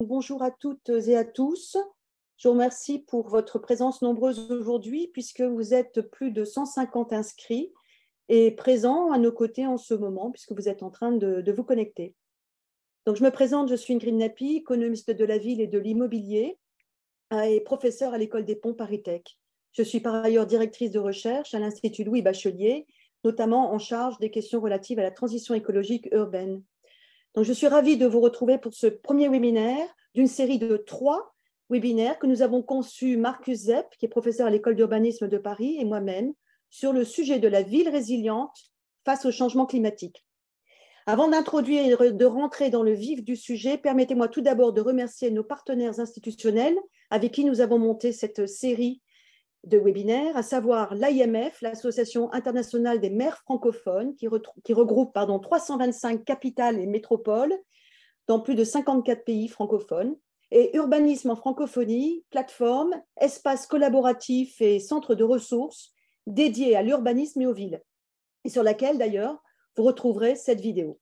Bonjour à toutes et à tous. Je vous remercie pour votre présence nombreuse aujourd'hui puisque vous êtes plus de 150 inscrits et présents à nos côtés en ce moment puisque vous êtes en train de vous connecter. Donc, je me présente, je suis Ingrid Napi, économiste de la ville et de l'immobilier et professeure à l'École des Ponts Paris-Tech. Je suis par ailleurs directrice de recherche à l'Institut Louis Bachelier, notamment en charge des questions relatives à la transition écologique urbaine. Donc, je suis ravie de vous retrouver pour ce premier webinaire d'une série de 3 webinaires que nous avons conçus, Marcus Zepp, qui est professeur à l'École d'urbanisme de Paris, et moi-même, sur le sujet de la ville résiliente face au changement climatique. Avant d'introduire et de rentrer dans le vif du sujet, permettez-moi tout d'abord de remercier nos partenaires institutionnels avec qui nous avons monté cette série de webinaires, à savoir l'AIMF, l'Association internationale des maires francophones, qui regroupe 325 capitales et métropoles dans plus de 54 pays francophones, et Urbanisme en francophonie, plateforme, espace collaboratif et centre de ressources dédiés à l'urbanisme et aux villes, et sur laquelle d'ailleurs vous retrouverez cette vidéo.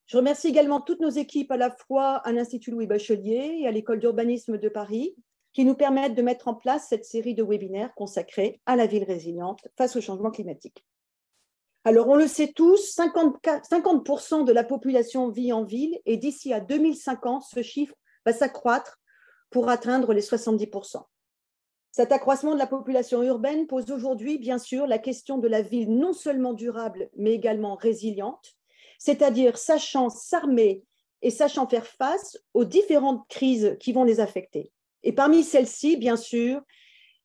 Je remercie également toutes nos équipes à la fois à l'Institut Louis Bachelier et à l'École d'urbanisme de Paris, qui nous permettent de mettre en place cette série de webinaires consacrés à la ville résiliente face au changement climatique. Alors, on le sait tous, 50% de la population vit en ville et d'ici à 2050, ce chiffre va s'accroître pour atteindre les 70%. Cet accroissement de la population urbaine pose aujourd'hui, bien sûr, la question de la ville non seulement durable, mais également résiliente, c'est-à-dire sachant s'armer et sachant faire face aux différentes crises qui vont les affecter. Et parmi celles-ci, bien sûr,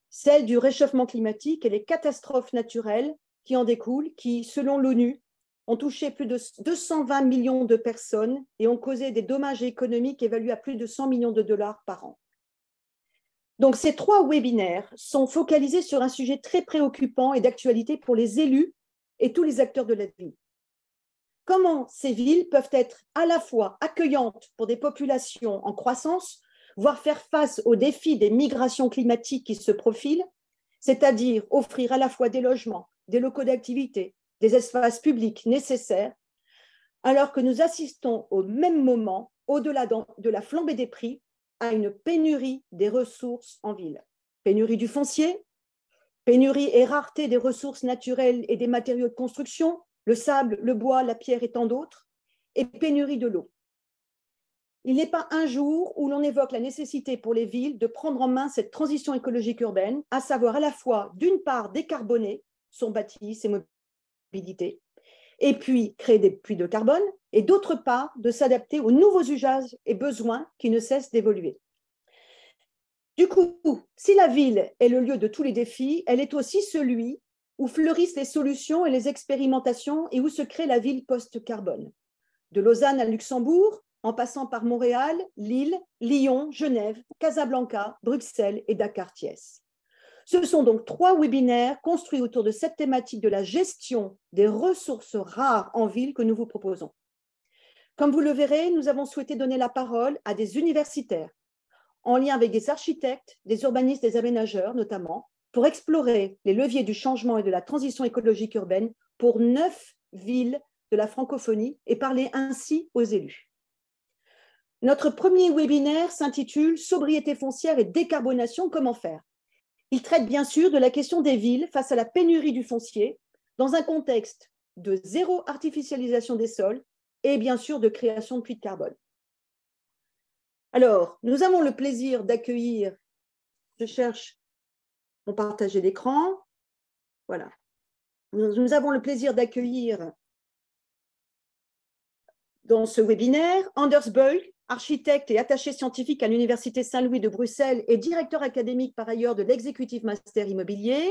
celle du réchauffement climatique et les catastrophes naturelles qui en découlent, qui, selon l'ONU, ont touché plus de 220 millions de personnes et ont causé des dommages économiques évalués à plus de 100 millions de dollars par an. Donc, ces 3 webinaires sont focalisés sur un sujet très préoccupant et d'actualité pour les élus et tous les acteurs de la ville. Comment ces villes peuvent être à la fois accueillantes pour des populations en croissance, voire faire face aux défis des migrations climatiques qui se profilent, c'est-à-dire offrir à la fois des logements, des locaux d'activité, des espaces publics nécessaires, alors que nous assistons au même moment, au-delà de la flambée des prix, à une pénurie des ressources en ville. Pénurie du foncier, pénurie et rareté des ressources naturelles et des matériaux de construction, le sable, le bois, la pierre et tant d'autres, et pénurie de l'eau. Il n'est pas un jour où l'on évoque la nécessité pour les villes de prendre en main cette transition écologique urbaine, à savoir à la fois, d'une part, décarboner son bâti, ses mobilités, et puis créer des puits de carbone, et d'autre part, de s'adapter aux nouveaux usages et besoins qui ne cessent d'évoluer. Du coup, si la ville est le lieu de tous les défis, elle est aussi celui où fleurissent les solutions et les expérimentations et où se crée la ville post-carbone. De Lausanne à Luxembourg, en passant par Montréal, Lille, Lyon, Genève, Casablanca, Bruxelles et Dakar-Thiès. Ce sont donc 3 webinaires construits autour de cette thématique de la gestion des ressources rares en ville que nous vous proposons. Comme vous le verrez, nous avons souhaité donner la parole à des universitaires, en lien avec des architectes, des urbanistes, des aménageurs notamment, pour explorer les leviers du changement et de la transition écologique urbaine pour 9 villes de la francophonie et parler ainsi aux élus. Notre premier webinaire s'intitule « Sobriété foncière et décarbonation, comment faire ?» Il traite bien sûr de la question des villes face à la pénurie du foncier dans un contexte de zéro artificialisation des sols et bien sûr de création de puits de carbone. Alors, nous avons le plaisir d'accueillir, je cherche mon partager d'écran, voilà. Nous avons le plaisir d'accueillir dans ce webinaire Anders Bölk, architecte et attaché scientifique à l'Université Saint-Louis de Bruxelles et directeur académique par ailleurs de l'Executive Master Immobilier,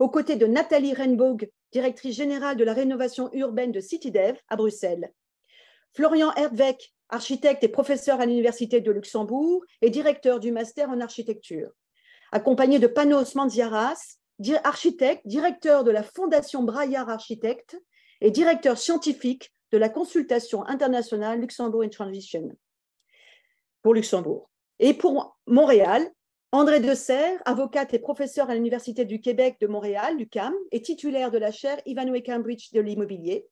aux côtés de Nathalie Renboog, directrice générale de la rénovation urbaine de CityDev à Bruxelles. Florian Erdweg, architecte et professeur à l'Université de Luxembourg et directeur du Master en architecture. Accompagné de Panos Manziaras, architecte, directeur de la Fondation Braillard Architectes et directeur scientifique de la consultation internationale Luxembourg in Transition pour Luxembourg. Et pour Montréal, André Deserre, avocate et professeur à l'Université du Québec de Montréal, l'UQAM, et titulaire de la chaire Ivanhoe Cambridge de l'immobilier,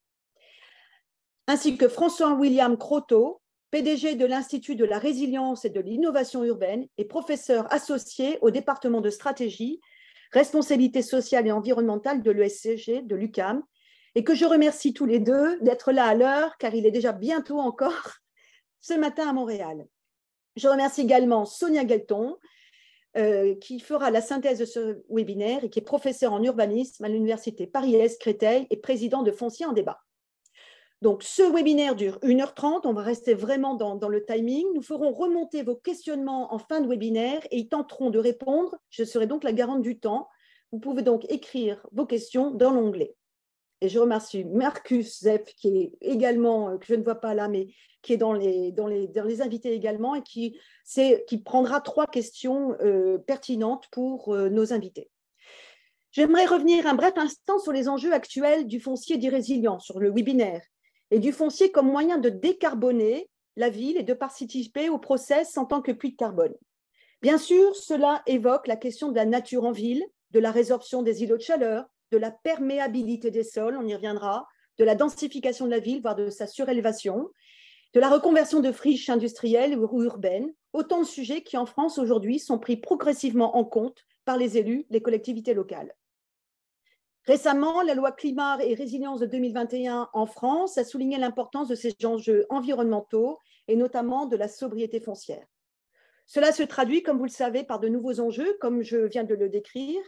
ainsi que François-William Croteau, PDG de l'Institut de la résilience et de l'innovation urbaine et professeur associé au département de stratégie, responsabilité sociale et environnementale de l'ESCG de l'UQAM, et que je remercie tous les deux d'être là à l'heure, car il est déjà bientôt encore ce matin à Montréal. Je remercie également Sonia Guelton, qui fera la synthèse de ce webinaire et qui est professeure en urbanisme à l'Université Paris-Est Créteil et président de Foncier en débat. Donc, ce webinaire dure 1h30, on va rester vraiment dans le timing. Nous ferons remonter vos questionnements en fin de webinaire et ils tenteront de répondre. Je serai donc la garante du temps. Vous pouvez donc écrire vos questions dans l'onglet. Et je remercie Marcus Zeff, qui est également, que je ne vois pas là, mais qui est dans les invités également et qui prendra 3 questions pertinentes pour nos invités. J'aimerais revenir un bref instant sur les enjeux actuels du foncier dit résilient, sur le webinaire, et du foncier comme moyen de décarboner la ville et de participer au process en tant que puits de carbone. Bien sûr, cela évoque la question de la nature en ville, de la résorption des îlots de chaleur, de la perméabilité des sols, on y reviendra, de la densification de la ville, voire de sa surélévation, de la reconversion de friches industrielles ou urbaines, autant de sujets qui en France aujourd'hui sont pris progressivement en compte par les élus, les collectivités locales. Récemment, la loi climat et résilience de 2021 en France a souligné l'importance de ces enjeux environnementaux et notamment de la sobriété foncière. Cela se traduit, comme vous le savez, par de nouveaux enjeux, comme je viens de le décrire.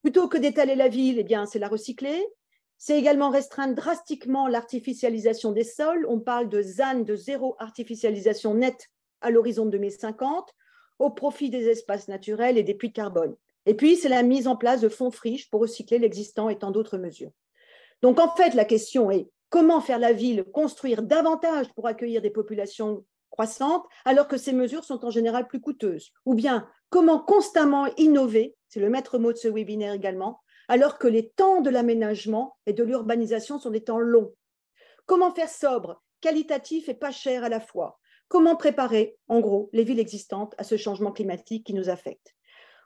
Plutôt que d'étaler la ville, eh bien, c'est la recycler. C'est également restreindre drastiquement l'artificialisation des sols. On parle de ZAN, de zéro artificialisation nette à l'horizon de 2050, au profit des espaces naturels et des puits de carbone. Et puis, c'est la mise en place de fonds friches pour recycler l'existant et tant d'autres mesures. Donc, en fait, la question est comment faire la ville construire davantage pour accueillir des populations croissantes, alors que ces mesures sont en général plus coûteuses? Ou bien, comment constamment innover, c'est le maître mot de ce webinaire également, alors que les temps de l'aménagement et de l'urbanisation sont des temps longs? Comment faire sobre, qualitatif et pas cher à la fois? Comment préparer, en gros, les villes existantes à ce changement climatique qui nous affecte?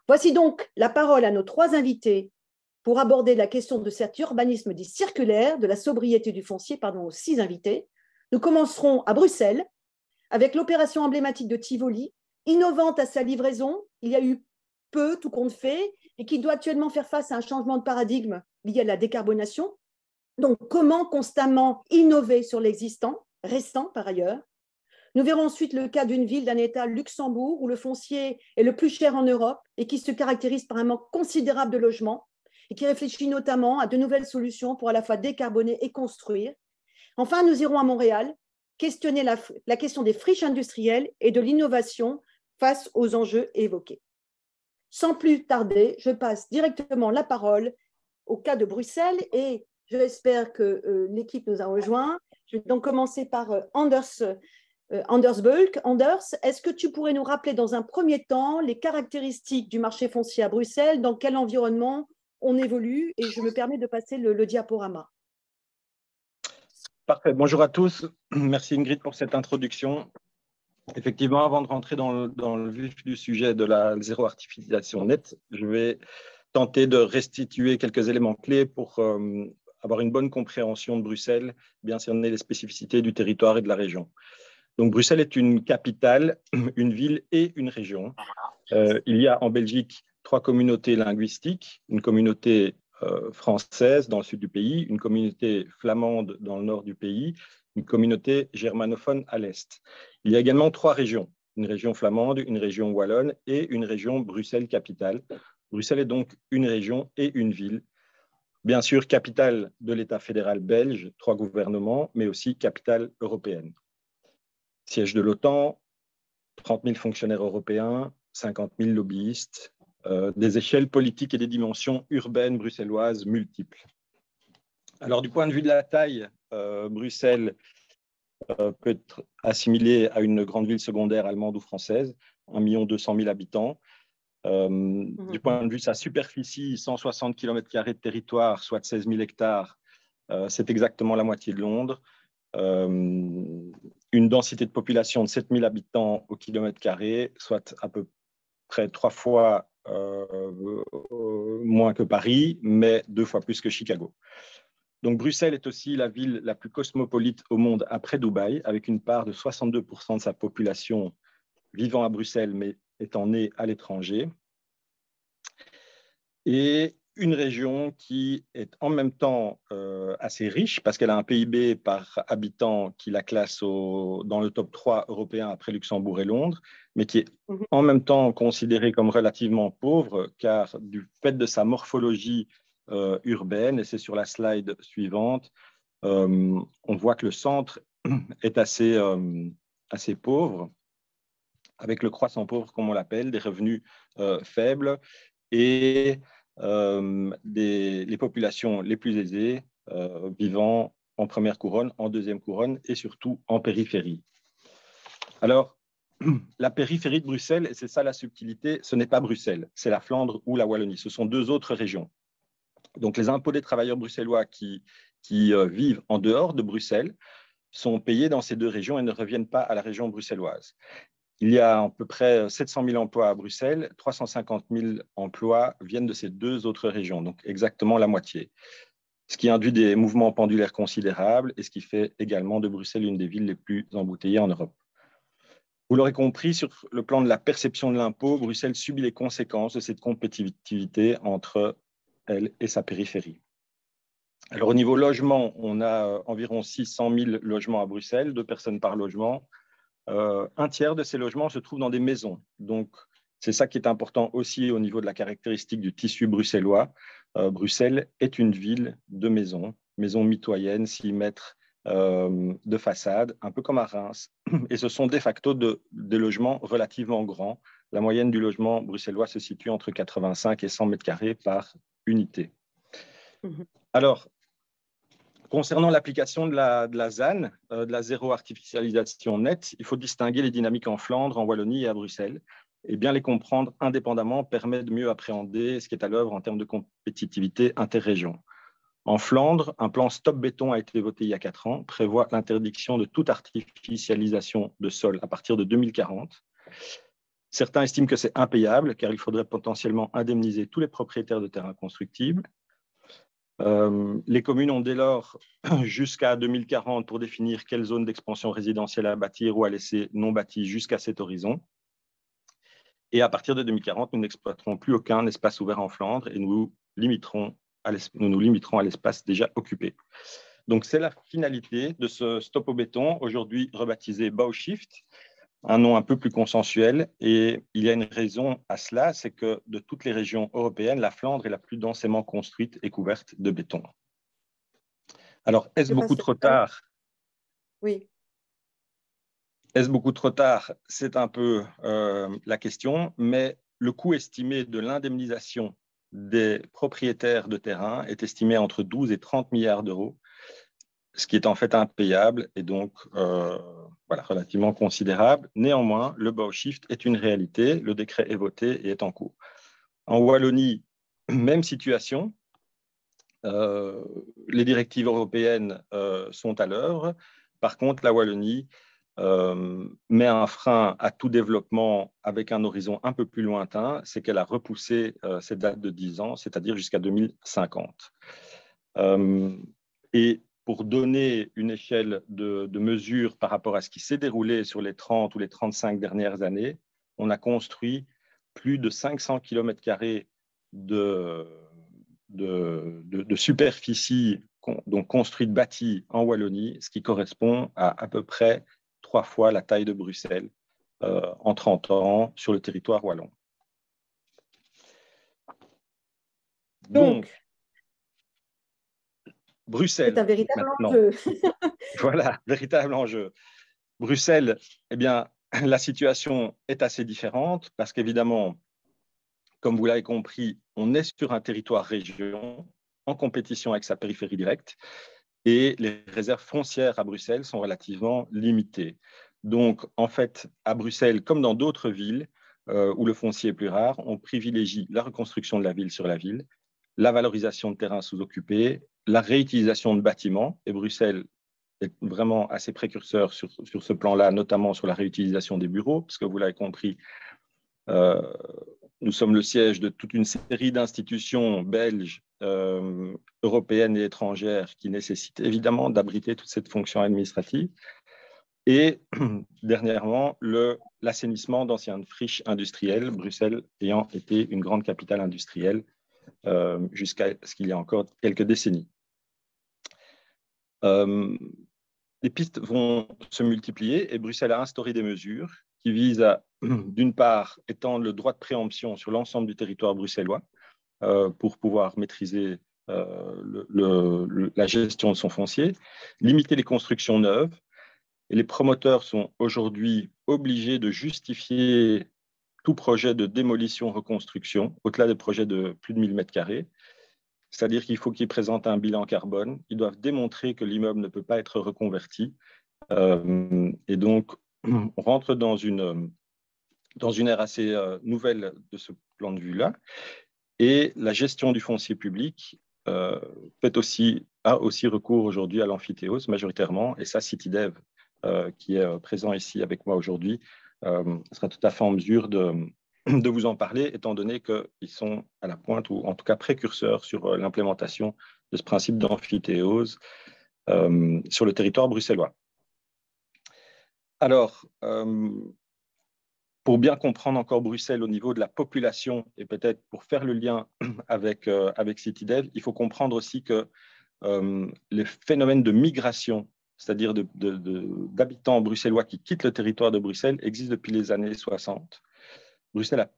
Voici donc la parole à nos 3 invités pour aborder la question de cet urbanisme dit circulaire, de la sobriété du foncier, aux 6 invités. Nous commencerons à Bruxelles avec l'opération emblématique de Tivoli, innovante à sa livraison. Il y a eu peu, tout compte fait, et qui doit actuellement faire face à un changement de paradigme lié à la décarbonation. Donc, comment constamment innover sur l'existant, restant par ailleurs? Nous verrons ensuite le cas d'une ville d'un État, Luxembourg, où le foncier est le plus cher en Europe et qui se caractérise par un manque considérable de logements et qui réfléchit notamment à de nouvelles solutions pour à la fois décarboner et construire. Enfin, nous irons à Montréal questionner la question des friches industrielles et de l'innovation face aux enjeux évoqués. Sans plus tarder, je passe directement la parole au cas de Bruxelles et j'espère que l'équipe nous a rejoints. Je vais donc commencer par Anders Bulk. Anders, est-ce que tu pourrais nous rappeler dans un premier temps les caractéristiques du marché foncier à Bruxelles, dans quel environnement on évolue? Et je me permets de passer le diaporama. Parfait. Bonjour à tous. Merci Ingrid pour cette introduction. Effectivement, avant de rentrer dans le vif du sujet de la zéro artificialisation nette, je vais tenter de restituer quelques éléments clés pour avoir une bonne compréhension de Bruxelles, bien cerner les spécificités du territoire et de la région. Donc, Bruxelles est une capitale, une ville et une région. Il y a en Belgique 3 communautés linguistiques, une communauté française dans le sud du pays, une communauté flamande dans le nord du pays, une communauté germanophone à l'est. Il y a également 3 régions, une région flamande, une région wallonne et une région Bruxelles-Capitale. Bruxelles est donc une région et une ville. Bien sûr, capitale de l'État fédéral belge, 3 gouvernements, mais aussi capitale européenne. Siège de l'OTAN, 30 000 fonctionnaires européens, 50 000 lobbyistes, des échelles politiques et des dimensions urbaines bruxelloises multiples. Alors, du point de vue de la taille, Bruxelles peut être assimilée à une grande ville secondaire allemande ou française, 1 200 000 habitants. Du point de vue de sa superficie, 160 km² de territoire, soit 16 000 hectares, c'est exactement la moitié de Londres. Une densité de population de 7 000 habitants au kilomètre carré, soit à peu près 3 fois moins que Paris, mais 2 fois plus que Chicago. Donc, Bruxelles est aussi la ville la plus cosmopolite au monde après Dubaï, avec une part de 62% de sa population vivant à Bruxelles, mais étant née à l'étranger. Et une région qui est en même temps assez riche, parce qu'elle a un PIB par habitant qui la classe dans le top 3 européen après Luxembourg et Londres, mais qui est en même temps considérée comme relativement pauvre, car du fait de sa morphologie urbaine, et c'est sur la slide suivante, on voit que le centre est assez pauvre, avec le croissant pauvre, comme on l'appelle, des revenus faibles et les populations les plus aisées vivant en première couronne, en deuxième couronne et surtout en périphérie. Alors, la périphérie de Bruxelles, et c'est ça la subtilité, ce n'est pas Bruxelles, c'est la Flandre ou la Wallonie. Ce sont deux autres régions. Donc, les impôts des travailleurs bruxellois qui vivent en dehors de Bruxelles sont payés dans ces deux régions et ne reviennent pas à la région bruxelloise. Il y a à peu près 700 000 emplois à Bruxelles, 350 000 emplois viennent de ces deux autres régions, donc exactement la moitié. Ce qui induit des mouvements pendulaires considérables et ce qui fait également de Bruxelles une des villes les plus embouteillées en Europe. Vous l'aurez compris, sur le plan de la perception de l'impôt, Bruxelles subit les conséquences de cette compétitivité entre elle et sa périphérie. Alors, au niveau logement, on a environ 600 000 logements à Bruxelles, 2 personnes par logement. Un tiers de ces logements se trouvent dans des maisons. Donc, c'est ça qui est important aussi au niveau de la caractéristique du tissu bruxellois. Bruxelles est une ville de maisons, maisons mitoyennes, 6 mètres de façade, un peu comme à Reims. Et ce sont de facto des logements relativement grands. La moyenne du logement bruxellois se situe entre 85 et 100 mètres carrés par unité. Alors, concernant l'application de la ZAN, de la zéro artificialisation nette, il faut distinguer les dynamiques en Flandre, en Wallonie et à Bruxelles. Et bien les comprendre indépendamment permet de mieux appréhender ce qui est à l'œuvre en termes de compétitivité interrégion. En Flandre, un plan Stop Béton a été voté il y a 4 ans, prévoit l'interdiction de toute artificialisation de sol à partir de 2040. Certains estiment que c'est impayable, car il faudrait potentiellement indemniser tous les propriétaires de terrains constructibles. Les communes ont dès lors jusqu'à 2040 pour définir quelle zone d'expansion résidentielle à bâtir ou à laisser non bâtie jusqu'à cet horizon. Et à partir de 2040, nous n'exploiterons plus aucun espace ouvert en Flandre et nous nous limiterons à l'espace déjà occupé. Donc, c'est la finalité de ce stop au béton, aujourd'hui rebaptisé Baushift, un nom un peu plus consensuel. Et il y a une raison à cela, c'est que de toutes les régions européennes, la Flandre est la plus densément construite et couverte de béton. Alors, est-ce beaucoup trop tard? Oui. Est-ce beaucoup trop tard? C'est un peu la question, mais le coût estimé de l'indemnisation des propriétaires de terrain est estimé entre 12 et 30 milliards d'euros, ce qui est en fait impayable et donc voilà, relativement considérable. Néanmoins, le Baushift est une réalité, le décret est voté et est en cours. En Wallonie, même situation, les directives européennes sont à l'œuvre. Par contre, la Wallonie met un frein à tout développement avec un horizon un peu plus lointain, c'est qu'elle a repoussé cette date de 10 ans, c'est-à-dire jusqu'à 2050. Et pour donner une échelle de mesure par rapport à ce qui s'est déroulé sur les 30 ou les 35 dernières années, on a construit plus de 500 km² de superficie donc construite, bâtie en Wallonie, ce qui correspond à peu près 3 fois la taille de Bruxelles en 30 ans sur le territoire wallon. Donc Bruxelles. C'est un véritable enjeu. Voilà, véritable enjeu. Bruxelles, eh bien, la situation est assez différente parce qu'évidemment, comme vous l'avez compris, on est sur un territoire région en compétition avec sa périphérie directe et les réserves foncières à Bruxelles sont relativement limitées. Donc, en fait, à Bruxelles, comme dans d'autres villes où le foncier est plus rare, on privilégie la reconstruction de la ville sur la ville, la valorisation de terrains sous-occupés, la réutilisation de bâtiments, et Bruxelles est vraiment assez précurseur sur ce plan-là, notamment sur la réutilisation des bureaux, parce que vous l'avez compris, nous sommes le siège de toute une série d'institutions belges, européennes et étrangères qui nécessitent évidemment d'abriter toute cette fonction administrative. Et dernièrement, l'assainissement d'anciennes friches industrielles, Bruxelles ayant été une grande capitale industrielle jusqu'à ce qu'il y ait encore quelques décennies. Les pistes vont se multiplier et Bruxelles a instauré des mesures qui visent à, d'une part, étendre le droit de préemption sur l'ensemble du territoire bruxellois pour pouvoir maîtriser la gestion de son foncier, limiter les constructions neuves. Et les promoteurs sont aujourd'hui obligés de justifier tout projet de démolition-reconstruction, au-delà des projets de plus de 1000 m². C'est-à-dire qu'il faut qu'ils présentent un bilan carbone. Ils doivent démontrer que l'immeuble ne peut pas être reconverti. Et donc, on rentre dans une ère assez nouvelle de ce plan de vue-là. Et la gestion du foncier public a aussi recours aujourd'hui à l'amphithéose majoritairement. Et ça, CityDev, qui est présent ici avec moi aujourd'hui, sera tout à fait en mesure de vous en parler, étant donné qu'ils sont à la pointe, ou en tout cas précurseurs sur l'implémentation de ce principe d'amphithéose sur le territoire bruxellois. Alors, pour bien comprendre encore Bruxelles au niveau de la population, et peut-être pour faire le lien avec CityDev, il faut comprendre aussi que les phénomènes de migration, c'est-à-dire d'habitants bruxellois qui quittent le territoire de Bruxelles, existent depuis les années 60. Bruxelles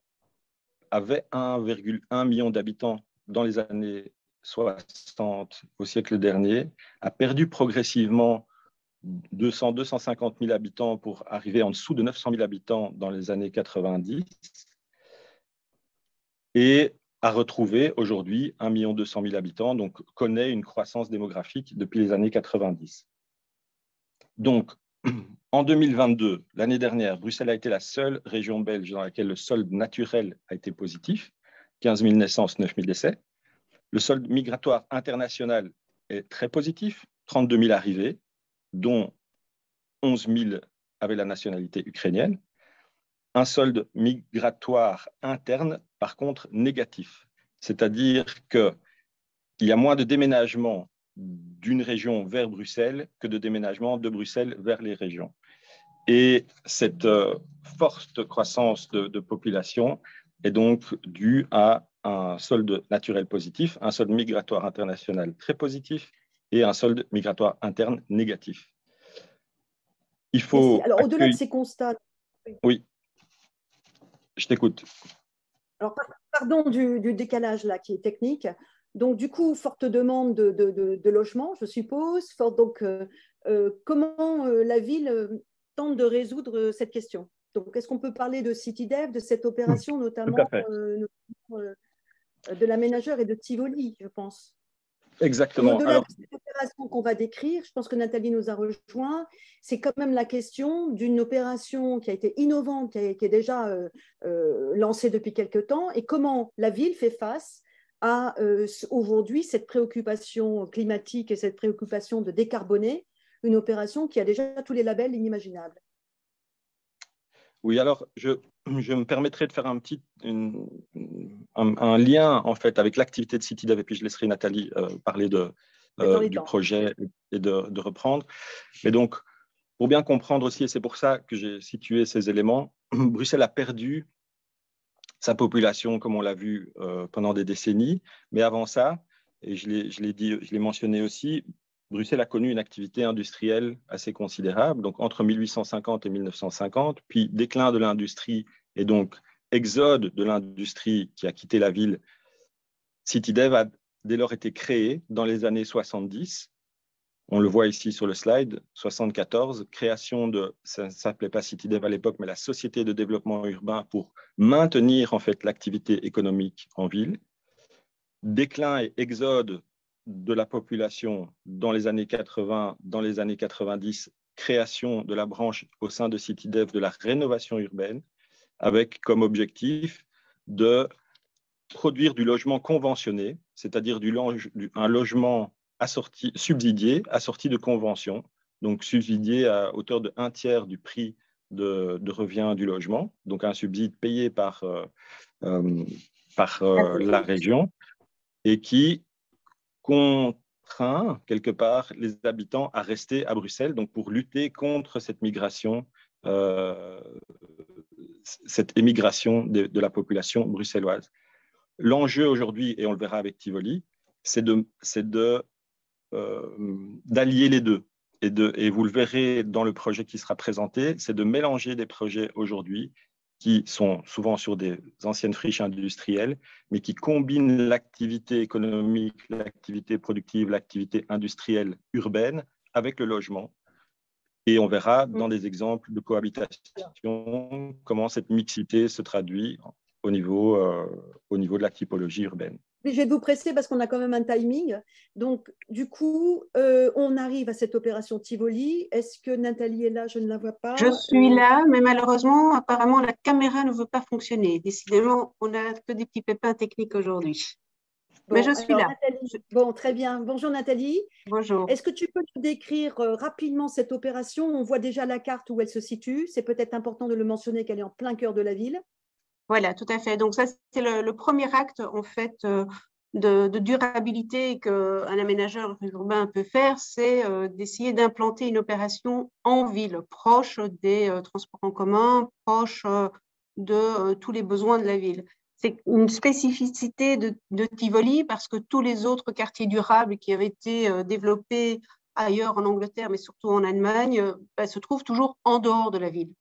avait 1,1 million d'habitants dans les années 60 au siècle dernier, a perdu progressivement 250 000 habitants pour arriver en dessous de 900 000 habitants dans les années 90 et a retrouvé aujourd'hui 1 200 000 habitants, donc connaît une croissance démographique depuis les années 90. Donc, en 2022, l'année dernière, Bruxelles a été la seule région belge dans laquelle le solde naturel a été positif, 15 000 naissances, 9 000 décès. Le solde migratoire international est très positif, 32 000 arrivées, dont 11 000 avaient la nationalité ukrainienne. Un solde migratoire interne, par contre, négatif. C'est-à-dire qu'il y a moins de déménagements d'une région vers Bruxelles que de déménagements de Bruxelles vers les régions. Et cette forte croissance de population est donc due à un solde naturel positif, un solde migratoire international très positif et un solde migratoire interne négatif. Il faut Merci. Alors, au-delà de ces constats... Oui, je t'écoute. Alors, pardon du décalage là qui est technique. Donc, du coup, forte demande de logement, je suppose. Donc, comment la ville tente de résoudre cette question? Donc, est-ce qu'on peut parler de CityDev, de cette opération, notamment de l'aménageur et de Tivoli, je pense? Exactement. Et au-delà de cette opération qu'on va décrire, je pense que Nathalie nous a rejoint, c'est quand même la question d'une opération qui a été innovante, qui est déjà lancée depuis quelque temps, et comment la ville fait face à aujourd'hui cette préoccupation climatique et cette préoccupation de décarboner, une opération qui a déjà tous les labels inimaginables. Oui, alors je me permettrai de faire un lien en fait avec l'activité de CityDev et puis je laisserai Nathalie parler du projet et de reprendre. Mais donc, pour bien comprendre aussi, et c'est pour ça que j'ai situé ces éléments, Bruxelles a perdu sa population, comme on l'a vu pendant des décennies, mais avant ça, et je l'ai mentionné aussi, Bruxelles a connu une activité industrielle assez considérable, donc entre 1850 et 1950, puis déclin de l'industrie et donc exode de l'industrie qui a quitté la ville. CityDev a dès lors été créé dans les années 70. On le voit ici sur le slide, 74, création ça ne s'appelait pas CityDev à l'époque, mais la Société de développement urbain pour maintenir en fait l'activité économique en ville. Déclin et exode de la population dans les années 80, dans les années 90, création de la branche au sein de CityDev de la rénovation urbaine, avec comme objectif de produire du logement conventionné, c'est-à-dire un logement subsidié, assorti de conventions, donc subsidié à hauteur de 1/3 du prix de revient du logement, donc un subside payé par la région et qui contraint quelque part les habitants à rester à Bruxelles, donc pour lutter contre cette migration, cette émigration de la population bruxelloise. L'enjeu aujourd'hui, et on le verra avec Tivoli, c'est d'allier les deux. Et vous le verrez dans le projet qui sera présenté, c'est de mélanger des projets aujourd'hui qui sont souvent sur des anciennes friches industrielles, mais qui combinent l'activité économique, l'activité productive, l'activité industrielle urbaine avec le logement. Et on verra dans des exemples de cohabitation comment cette mixité se traduit au niveau de la typologie urbaine. Je vais vous presser parce qu'on a quand même un timing. Donc, du coup, on arrive à cette opération Tivoli. Est-ce que Nathalie est là? Je ne la vois pas. Je suis là, mais malheureusement, apparemment, la caméra ne veut pas fonctionner. Décidément, on n'a que des petits pépins techniques aujourd'hui. Bon, mais je suis là. Bon, très bien. Bonjour Nathalie. Bonjour. Est-ce que tu peux nous décrire rapidement cette opération? On voit déjà la carte où elle se situe. C'est peut-être important de le mentionner qu'elle est en plein cœur de la ville. Voilà, tout à fait. Donc ça, c'est le premier acte en fait de durabilité qu'un aménageur urbain peut faire, c'est d'essayer d'implanter une opération en ville, proche des transports en commun, proche de tous les besoins de la ville. C'est une spécificité de Tivoli parce que tous les autres quartiers durables qui avaient été développés ailleurs en Angleterre, mais surtout en Allemagne, se trouvent toujours en dehors de la ville.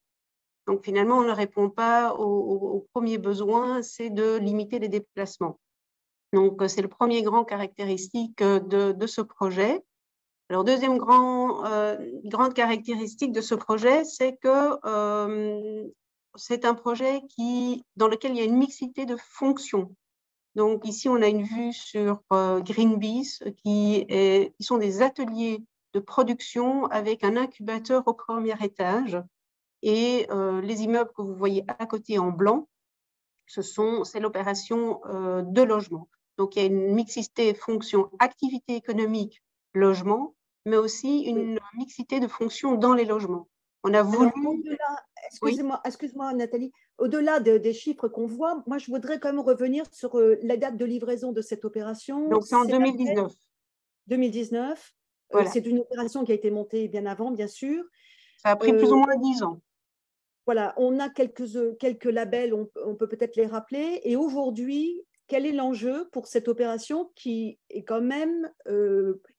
Donc, finalement, on ne répond pas au premier besoin, c'est de limiter les déplacements. Donc, c'est le premier grand caractéristique de ce projet. Alors, deuxième grande caractéristique de ce projet, c'est que c'est un projet dans lequel il y a une mixité de fonctions. Donc, ici, on a une vue sur Greenpeace, qui sont des ateliers de production avec un incubateur au premier étage. Et les immeubles que vous voyez à côté en blanc, c'est l'opération de logement. Donc, il y a une mixité fonction activité économique, logement, mais aussi une mixité de fonctions dans les logements. On a voulu… Excuse-moi Nathalie, au-delà des chiffres qu'on voit, moi je voudrais quand même revenir sur la date de livraison de cette opération. Donc, c'est en 2019. 2019. Voilà. C'est une opération qui a été montée bien avant, bien sûr. Ça a pris plus ou moins 10 ans. Voilà, on a quelques labels, on peut peut-être les rappeler. Et aujourd'hui, quel est l'enjeu pour cette opération qui est quand même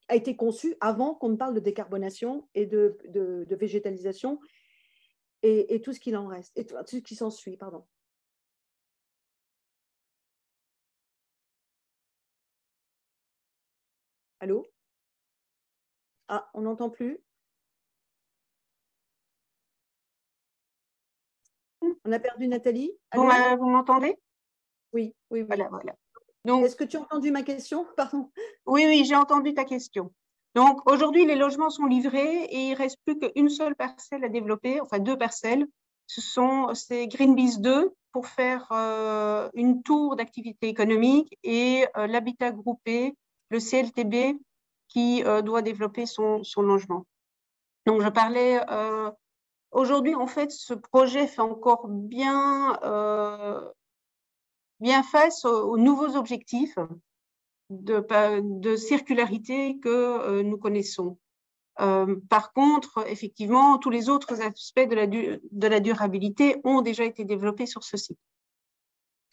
a été conçue avant qu'on ne parle de décarbonation et de végétalisation et tout ce qu'il en reste, et tout ce qui s'ensuit, pardon. Allô? Ah, on n'entend plus. On a perdu Nathalie. Vous m'entendez? Oui. Voilà. Est-ce que tu as entendu ma question? Pardon. Oui, j'ai entendu ta question. Donc, aujourd'hui, les logements sont livrés et il ne reste plus qu'une seule parcelle à développer, enfin 2 parcelles. C'est Greenpeace 2 pour faire une tour d'activité économique et l'habitat groupé, le CLTB, qui doit développer son logement. Donc, je parlais… aujourd'hui, en fait, ce projet fait encore bien face aux nouveaux objectifs de circularité que nous connaissons. Par contre, effectivement, tous les autres aspects de la durabilité ont déjà été développés sur ce site.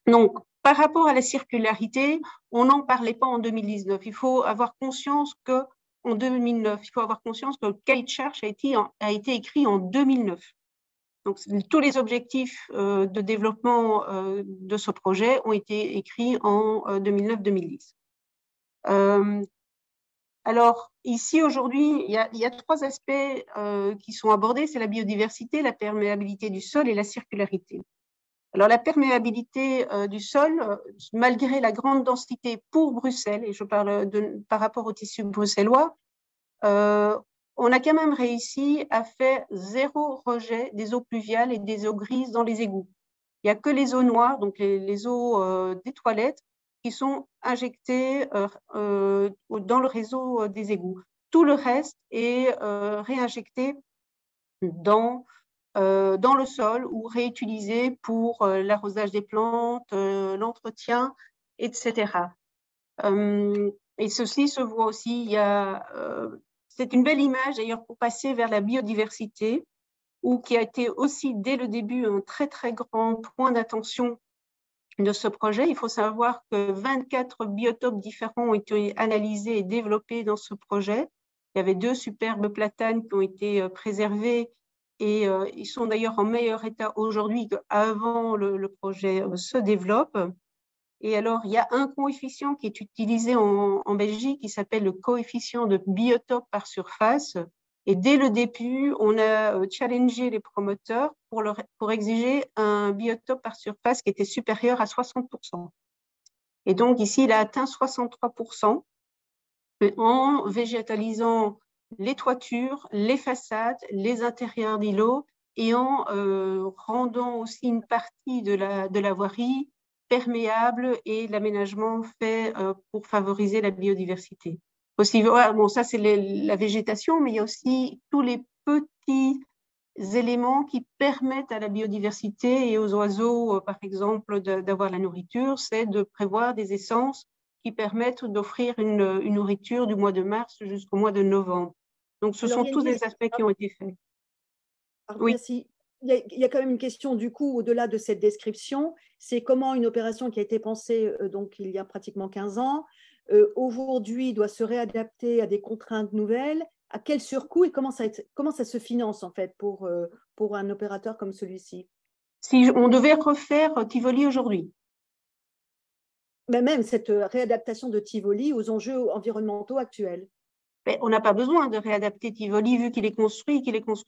Donc, par rapport à la circularité, on n'en parlait pas en 2019. Il faut avoir conscience qu'en 2009, il faut avoir conscience que le cahier de charge a été écrit en 2009. Donc, tous les objectifs de développement de ce projet ont été écrits en 2009-2010. Alors, ici, aujourd'hui, il y a 3 aspects qui sont abordés. C'est la biodiversité, la perméabilité du sol et la circularité. Alors, la perméabilité du sol, malgré la grande densité pour Bruxelles, et je parle par rapport au tissu bruxellois, on a quand même réussi à faire 0 rejet des eaux pluviales et des eaux grises dans les égouts. Il n'y a que les eaux noires, donc les eaux des toilettes, qui sont injectées dans le réseau des égouts. Tout le reste est réinjecté dans dans le sol ou réutilisés pour l'arrosage des plantes, l'entretien, etc. Et ceci se voit aussi, c'est une belle image d'ailleurs pour passer vers la biodiversité, qui a été aussi dès le début un très très grand point d'attention de ce projet. Il faut savoir que 24 biotopes différents ont été analysés et développés dans ce projet. Il y avait 2 superbes platanes qui ont été préservés et ils sont d'ailleurs en meilleur état aujourd'hui qu'avant le projet se développe. Et alors, il y a un coefficient qui est utilisé en Belgique qui s'appelle le coefficient de biotope par surface. Et dès le début, on a challengé les promoteurs pour exiger un biotope par surface qui était supérieur à 60%. Et donc, ici, il a atteint 63% en végétalisant les toitures, les façades, les intérieurs d'îlots et en rendant aussi une partie de la voirie perméable et l'aménagement fait pour favoriser la biodiversité. Aussi, bon, ça c'est la végétation, mais il y a aussi tous les petits éléments qui permettent à la biodiversité et aux oiseaux, par exemple, d'avoir la nourriture, c'est de prévoir des essences qui permettent d'offrir une nourriture du mois de mars jusqu'au mois de novembre. Donc, ce sont tous des aspects qui ont été faits. Oui. Merci. Il y a quand même une question du coup, au-delà de cette description, c'est comment une opération qui a été pensée donc, il y a pratiquement 15 ans, aujourd'hui doit se réadapter à des contraintes nouvelles, à quel surcoût et comment ça se finance en fait pour un opérateur comme celui-ci? Si on devait refaire Tivoli aujourd'hui. Mais même cette réadaptation de Tivoli aux enjeux environnementaux actuels. Mais on n'a pas besoin de réadapter Tivoli vu qu'il est construit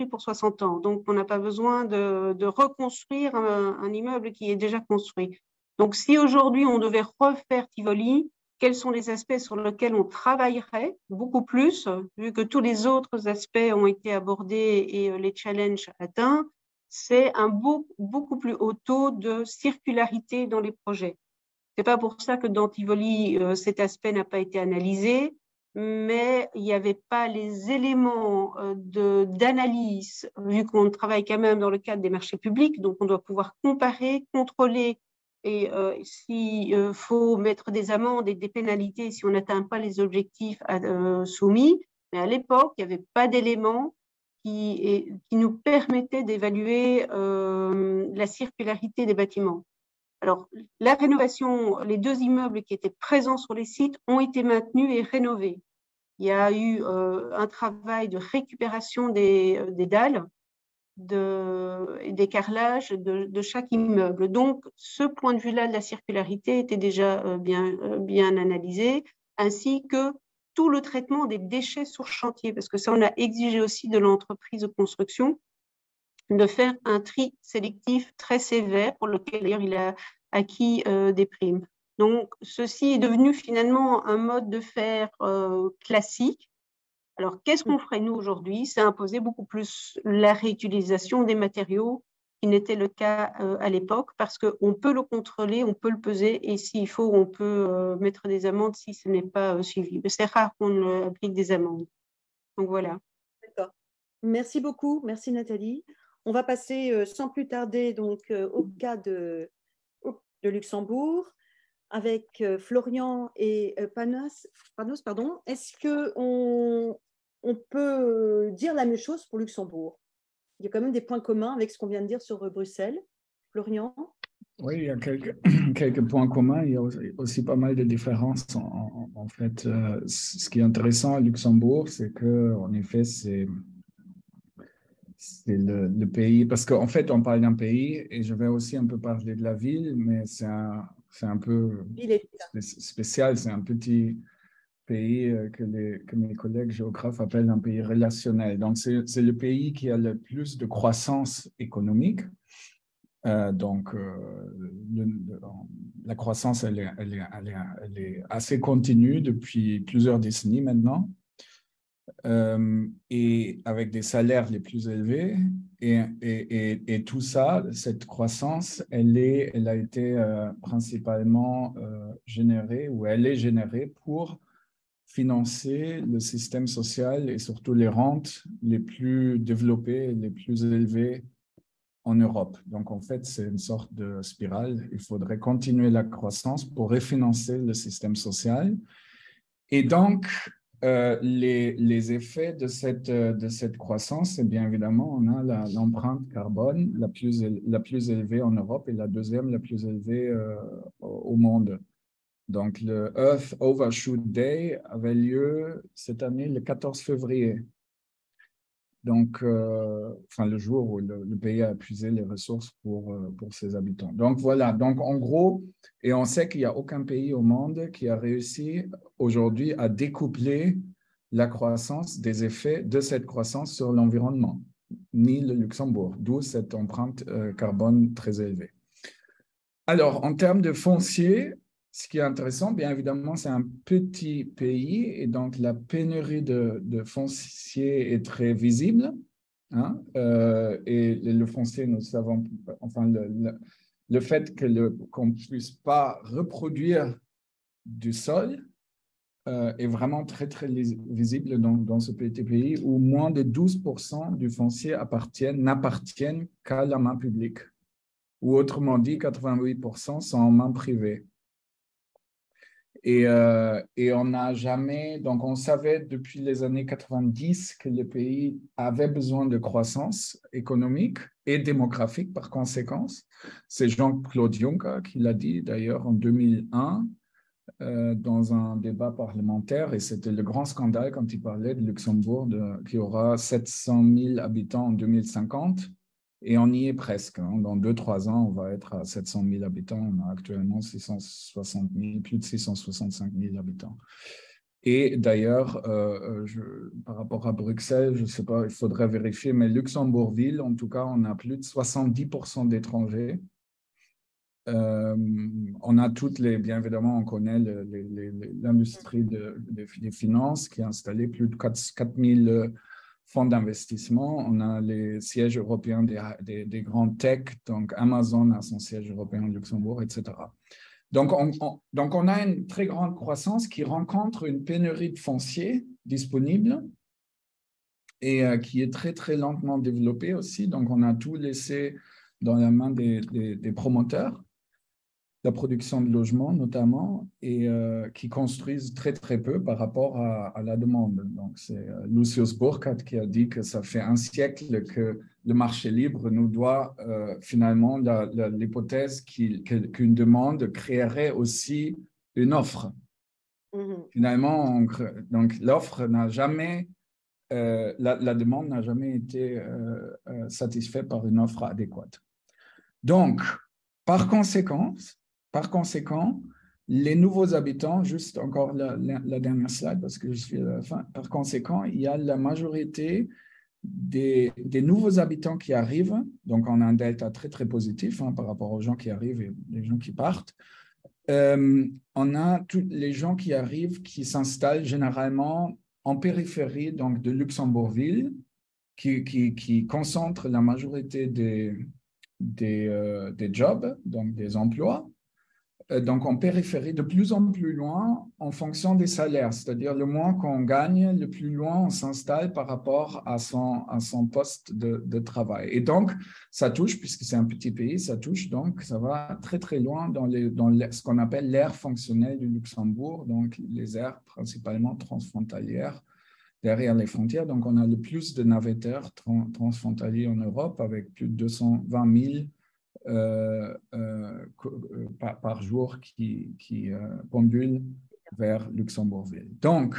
pour 60 ans. Donc, on n'a pas besoin de reconstruire un immeuble qui est déjà construit. Donc, si aujourd'hui on devait refaire Tivoli, quels sont les aspects sur lesquels on travaillerait beaucoup plus, vu que tous les autres aspects ont été abordés et les challenges atteints, c'est un beaucoup plus haut taux de circularité dans les projets. Ce n'est pas pour ça que dans Tivoli, cet aspect n'a pas été analysé, mais il n'y avait pas les éléments d'analyse, vu qu'on travaille quand même dans le cadre des marchés publics, donc on doit pouvoir comparer, contrôler, et s'il faut mettre des amendes et des pénalités si on n'atteint pas les objectifs soumis. Mais à l'époque, il n'y avait pas d'éléments qui nous permettaient d'évaluer la circularité des bâtiments. Alors, la rénovation, les 2 immeubles qui étaient présents sur les sites ont été maintenus et rénovés. Il y a eu un travail de récupération des dalles, des carrelages de chaque immeuble. Donc, ce point de vue-là de la circularité était déjà bien analysé, ainsi que tout le traitement des déchets sur chantier, parce que ça, on a exigé aussi de l'entreprise de construction de faire un tri sélectif très sévère, pour lequel d'ailleurs il a acquis des primes. Donc, ceci est devenu finalement un mode de faire classique. Alors, qu'est-ce qu'on ferait nous aujourd'hui? C'est imposer beaucoup plus la réutilisation des matériaux, qui n'était le cas à l'époque, parce qu'on peut le contrôler, on peut le peser, et s'il faut, on peut mettre des amendes si ce n'est pas suivi. Mais c'est rare qu'on applique des amendes. Donc, voilà. D'accord. Merci beaucoup. Merci Nathalie. On va passer sans plus tarder donc, au cas de Luxembourg avec Florian et Panos. Pardon. Est-ce qu'on peut dire la même chose pour Luxembourg? Il y a quand même des points communs avec ce qu'on vient de dire sur Bruxelles. Florian? Oui, il y a quelques points communs. Il y a aussi pas mal de différences. En fait, ce qui est intéressant à Luxembourg, c'est qu'en effet, c'est le pays, parce qu'en fait, on parle d'un pays, et je vais aussi un peu parler de la ville, mais c'est un peu spécial, c'est un petit pays que mes collègues géographes appellent un pays relationnel. Donc, c'est le pays qui a le plus de croissance économique. La croissance, elle est assez continue depuis plusieurs décennies maintenant. Et avec des salaires les plus élevés, et tout ça, cette croissance, elle a été principalement générée, ou elle est générée pour financer le système social et surtout les rentes les plus développées, les plus élevées en Europe. Donc, en fait, c'est une sorte de spirale. Il faudrait continuer la croissance pour refinancer le système social. Et donc, les effets de cette croissance, c'est bien évidemment, on a l'empreinte carbone la plus élevée en Europe et la deuxième la plus élevée au monde. Donc, le Earth Overshoot Day avait lieu cette année le 14 février. Donc, le jour où le pays a épuisé les ressources pour ses habitants. Donc, voilà. Donc, en gros, et on sait qu'il n'y a aucun pays au monde qui a réussi aujourd'hui à découpler la croissance des effets de cette croissance sur l'environnement, ni le Luxembourg, d'où cette empreinte carbone très élevée. Alors, en termes de foncier, ce qui est intéressant, bien évidemment, c'est un petit pays et donc la pénurie de foncier est très visible. Hein, et le foncier, nous savons, enfin, le fait qu'on ne puisse pas reproduire du sol est vraiment très, très visible dans ce petit pays où moins de 12% du foncier n'appartiennent qu'à la main publique. Ou autrement dit, 88% sont en main privée. Et on n'a jamais, donc on savait depuis les années 90 que le pays avait besoin de croissance économique et démographique par conséquence. C'est Jean-Claude Juncker qui l'a dit d'ailleurs en 2001 dans un débat parlementaire et c'était le grand scandale quand il parlait de Luxembourg qui aura 700 000 habitants en 2050. Et on y est presque. Hein. Dans 2-3 ans, on va être à 700 000 habitants. On a actuellement 660 000, plus de 665 000 habitants. Et d'ailleurs, par rapport à Bruxelles, je ne sais pas, il faudrait vérifier, mais Luxembourgville, en tout cas, on a plus de 70% d'étrangers. On a toutes les, bien évidemment, on connaît l'industrie des finances qui a installé plus de 4 000 fonds d'investissement. On a les sièges européens des grands tech, donc Amazon a son siège européen au Luxembourg, etc. Donc, on a une très grande croissance qui rencontre une pénurie de foncier disponible et qui est très, très lentement développée aussi. Donc, on a tout laissé dans la main des promoteurs, la production de logements notamment, et qui construisent très, très peu par rapport à la demande. Donc, c'est Lucius Burkhardt qui a dit que ça fait un siècle que le marché libre nous doit finalement l'hypothèse qu'une demande créerait aussi une offre. Finalement, donc l'offre n'a jamais, la demande n'a jamais été satisfaite par une offre adéquate. Donc, par conséquent, les nouveaux habitants, juste encore la dernière slide parce que je suis à la fin, par conséquent, il y a la majorité des nouveaux habitants qui arrivent, donc on a un delta très, très positif par rapport aux gens qui arrivent et les gens qui partent. On a tous les gens qui arrivent, qui s'installent généralement en périphérie donc de Luxembourgville, qui concentrent la majorité des jobs, donc des emplois. Donc, en périphérie, de plus en plus loin en fonction des salaires. C'est-à-dire, le moins qu'on gagne, le plus loin on s'installe par rapport à son poste de travail. Et donc, ça touche, puisque c'est un petit pays, ça touche, donc ça va très, très loin dans ce qu'on appelle l'aire fonctionnelle du Luxembourg, donc les aires principalement transfrontalières derrière les frontières. Donc, on a le plus de navetteurs transfrontaliers en Europe avec plus de 220 000 par jour qui pendulent vers Luxembourgville. Donc,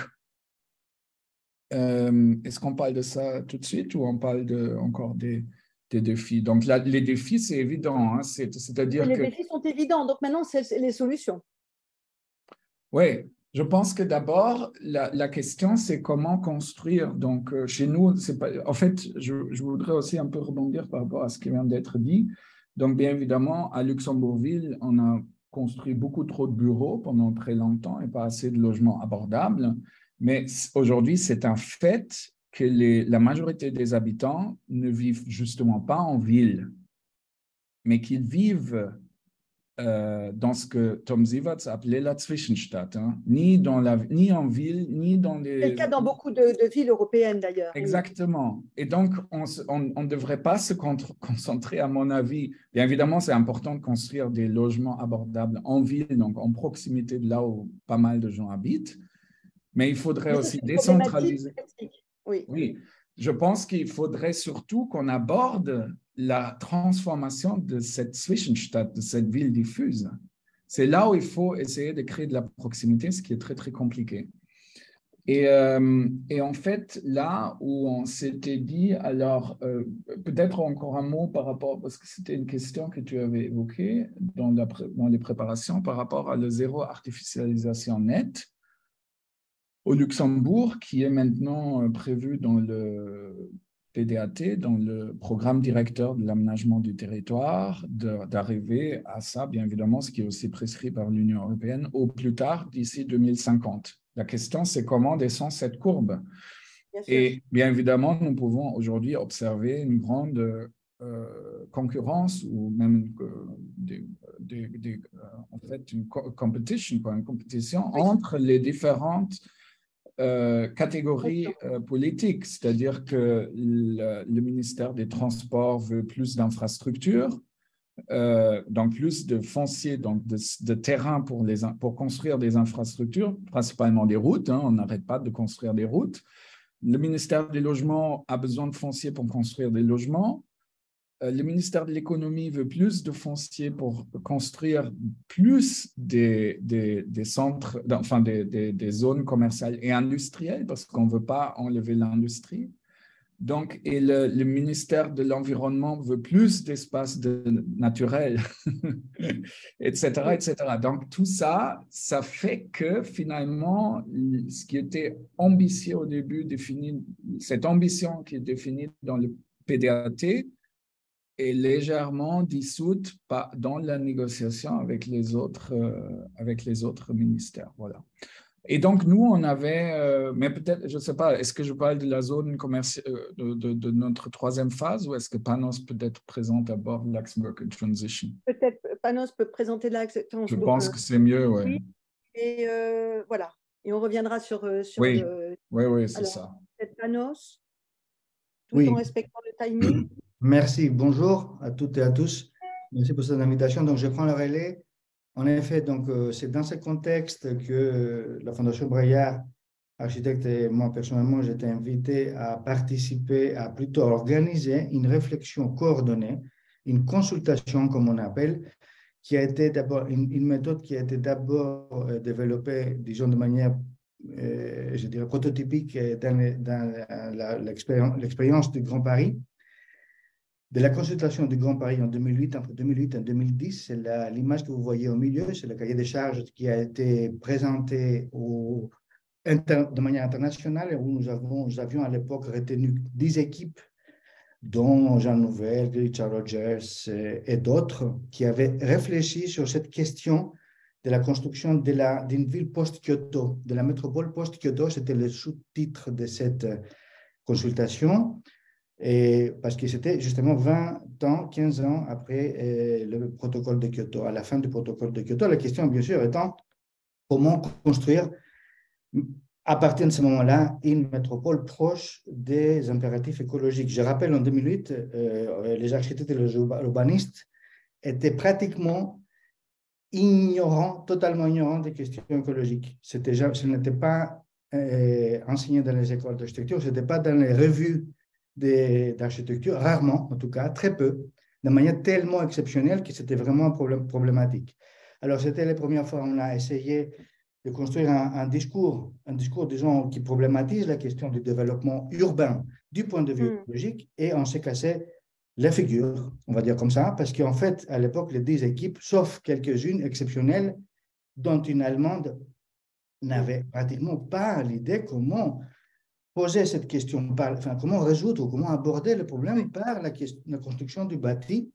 est-ce qu'on parle de ça tout de suite ou on parle encore des défis? Donc, là, les défis, c'est évident. Hein, c'est-à-dire les défis sont évidents. Donc, maintenant, c'est les solutions. Oui. Je pense que d'abord, la question, c'est comment construire. Donc, chez nous, c'est pas. En fait, je voudrais aussi un peu rebondir par rapport à ce qui vient d'être dit. Donc, bien évidemment, à Luxembourgville, on a construit beaucoup trop de bureaux pendant très longtemps et pas assez de logements abordables. Mais aujourd'hui, c'est un fait que la majorité des habitants ne vivent justement pas en ville, mais qu'ils vivent dans ce que Tom Sieverts appelait la Zwischenstadt, hein. Ni en ville, ni dans les... C'est le cas dans beaucoup de villes européennes d'ailleurs. Exactement. Et donc, on ne devrait pas se concentrer, à mon avis. Bien évidemment, c'est important de construire des logements abordables en ville, donc en proximité de là où pas mal de gens habitent. Mais il faudrait aussi décentraliser. Oui. Oui, je pense qu'il faudrait surtout qu'on aborde la transformation de cette Zwischenstadt, de cette ville diffuse. C'est là où il faut essayer de créer de la proximité, ce qui est très, très compliqué. Et en fait, là où on s'était dit, alors peut-être encore un mot par rapport, parce que c'était une question que tu avais évoquée dans les préparations par rapport à le zéro artificialisation nette au Luxembourg, qui est maintenant prévu dans le PDAT, dans le programme directeur de l'aménagement du territoire, d'arriver à ça, bien évidemment, ce qui est aussi prescrit par l'Union européenne, au plus tard d'ici 2050. La question, c'est comment descend cette courbe. Et bien évidemment, nous pouvons aujourd'hui observer une grande concurrence ou même en fait une compétition entre les différentes catégories politiques, c'est-à-dire que le ministère des Transports veut plus d'infrastructures, donc plus de foncier, donc de terrain pour construire des infrastructures, principalement des routes, hein, on n'arrête pas de construire des routes. Le ministère des Logements a besoin de foncier pour construire des logements. Le ministère de l'Économie veut plus de foncier pour construire plus des centres, enfin des zones commerciales et industrielles, parce qu'on ne veut pas enlever l'industrie. Donc, et le ministère de l'Environnement veut plus d'espace naturel, etc., etc. Donc, tout ça, ça fait que finalement, ce qui était ambitieux au début, cette ambition qui est définie dans le PDAT, est légèrement dissoute dans la négociation avec les autres ministères. Voilà. Et donc, nous, on avait, mais peut-être, je ne sais pas, est-ce que je parle de la zone commerciale, de notre troisième phase, ou est-ce que Panos peut-être présente d'abord Luxembourg Transition? Peut-être Panos peut présenter Luxembourg. Je pense que c'est mieux, oui. Oui. Et voilà. Et on reviendra sur oui. le... Oui, c'est ça. Peut-être Panos, tout en respectant le timing. Merci. Bonjour à toutes et à tous. Merci pour cette invitation. Donc, je prends le relais. En effet, donc, c'est dans ce contexte que la Fondation Braillard, architecte et moi personnellement, j'ai été invité à participer, à plutôt organiser une réflexion coordonnée, une consultation, comme on appelle, qui a été d'abord une méthode qui a été d'abord développée, disons, de manière, je dirais, prototypique dans l'expérience du Grand Paris. De la consultation du Grand Paris en 2008, entre 2008 et 2010, c'est l'image que vous voyez au milieu, c'est le cahier des charges qui a été présenté de manière internationale, où nous avions à l'époque retenu 10 équipes, dont Jean Nouvel, Richard Rogers et d'autres, qui avaient réfléchi sur cette question de la construction d'une ville post-Kyoto, de la métropole post-Kyoto. C'était le sous-titre de cette consultation. Et parce que c'était justement 20 ans, 15 ans après le protocole de Kyoto, à la fin du protocole de Kyoto. La question, bien sûr, étant comment construire, à partir de ce moment-là, une métropole proche des impératifs écologiques. Je rappelle, en 2008, les architectes et les urbanistes étaient pratiquement totalement ignorants des questions écologiques. Ce n'était pas enseigné dans les écoles d'architecture, ce n'était pas dans les revues d'architecture, rarement en tout cas, très peu, de manière tellement exceptionnelle que c'était vraiment problématique. Alors, c'était la première fois où on a essayé de construire un discours, disons, qui problématise la question du développement urbain du point de vue écologique, et on s'est cassé la figure, on va dire comme ça, parce qu'en fait, à l'époque, les 10 équipes, sauf quelques-unes exceptionnelles, dont une Allemande, n'avait pratiquement pas l'idée comment poser cette question, comment résoudre ou comment aborder le problème par la construction du bâti.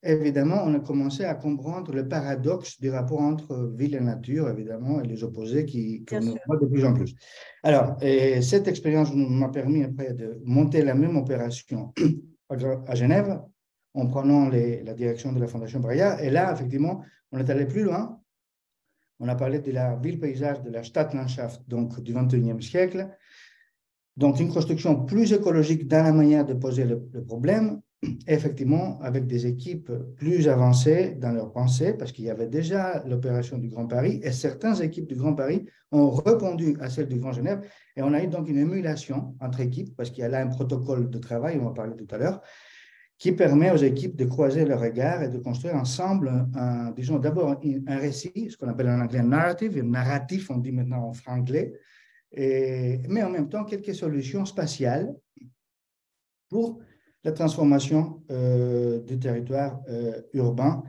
Évidemment, on a commencé à comprendre le paradoxe du rapport entre ville et nature, évidemment, et les opposés qu'on voit de plus en plus. Alors, cette expérience m'a permis après de monter la même opération à Genève, en prenant la direction de la Fondation Braillard. Et là, effectivement, on est allé plus loin. On a parlé de la ville-paysage, de la Stadtlandschaft, donc du XXIe siècle. Donc, une construction plus écologique dans la manière de poser le problème, effectivement, avec des équipes plus avancées dans leur pensée, parce qu'il y avait déjà l'opération du Grand Paris, et certaines équipes du Grand Paris ont répondu à celle du Grand Genève, et on a eu donc une émulation entre équipes, parce qu'il y a là un protocole de travail, on va parler tout à l'heure, qui permet aux équipes de croiser leurs regards et de construire ensemble, disons d'abord un récit, ce qu'on appelle en anglais un narrative, un narratif, on dit maintenant en franglais, mais en même temps quelques solutions spatiales pour la transformation du territoire urbain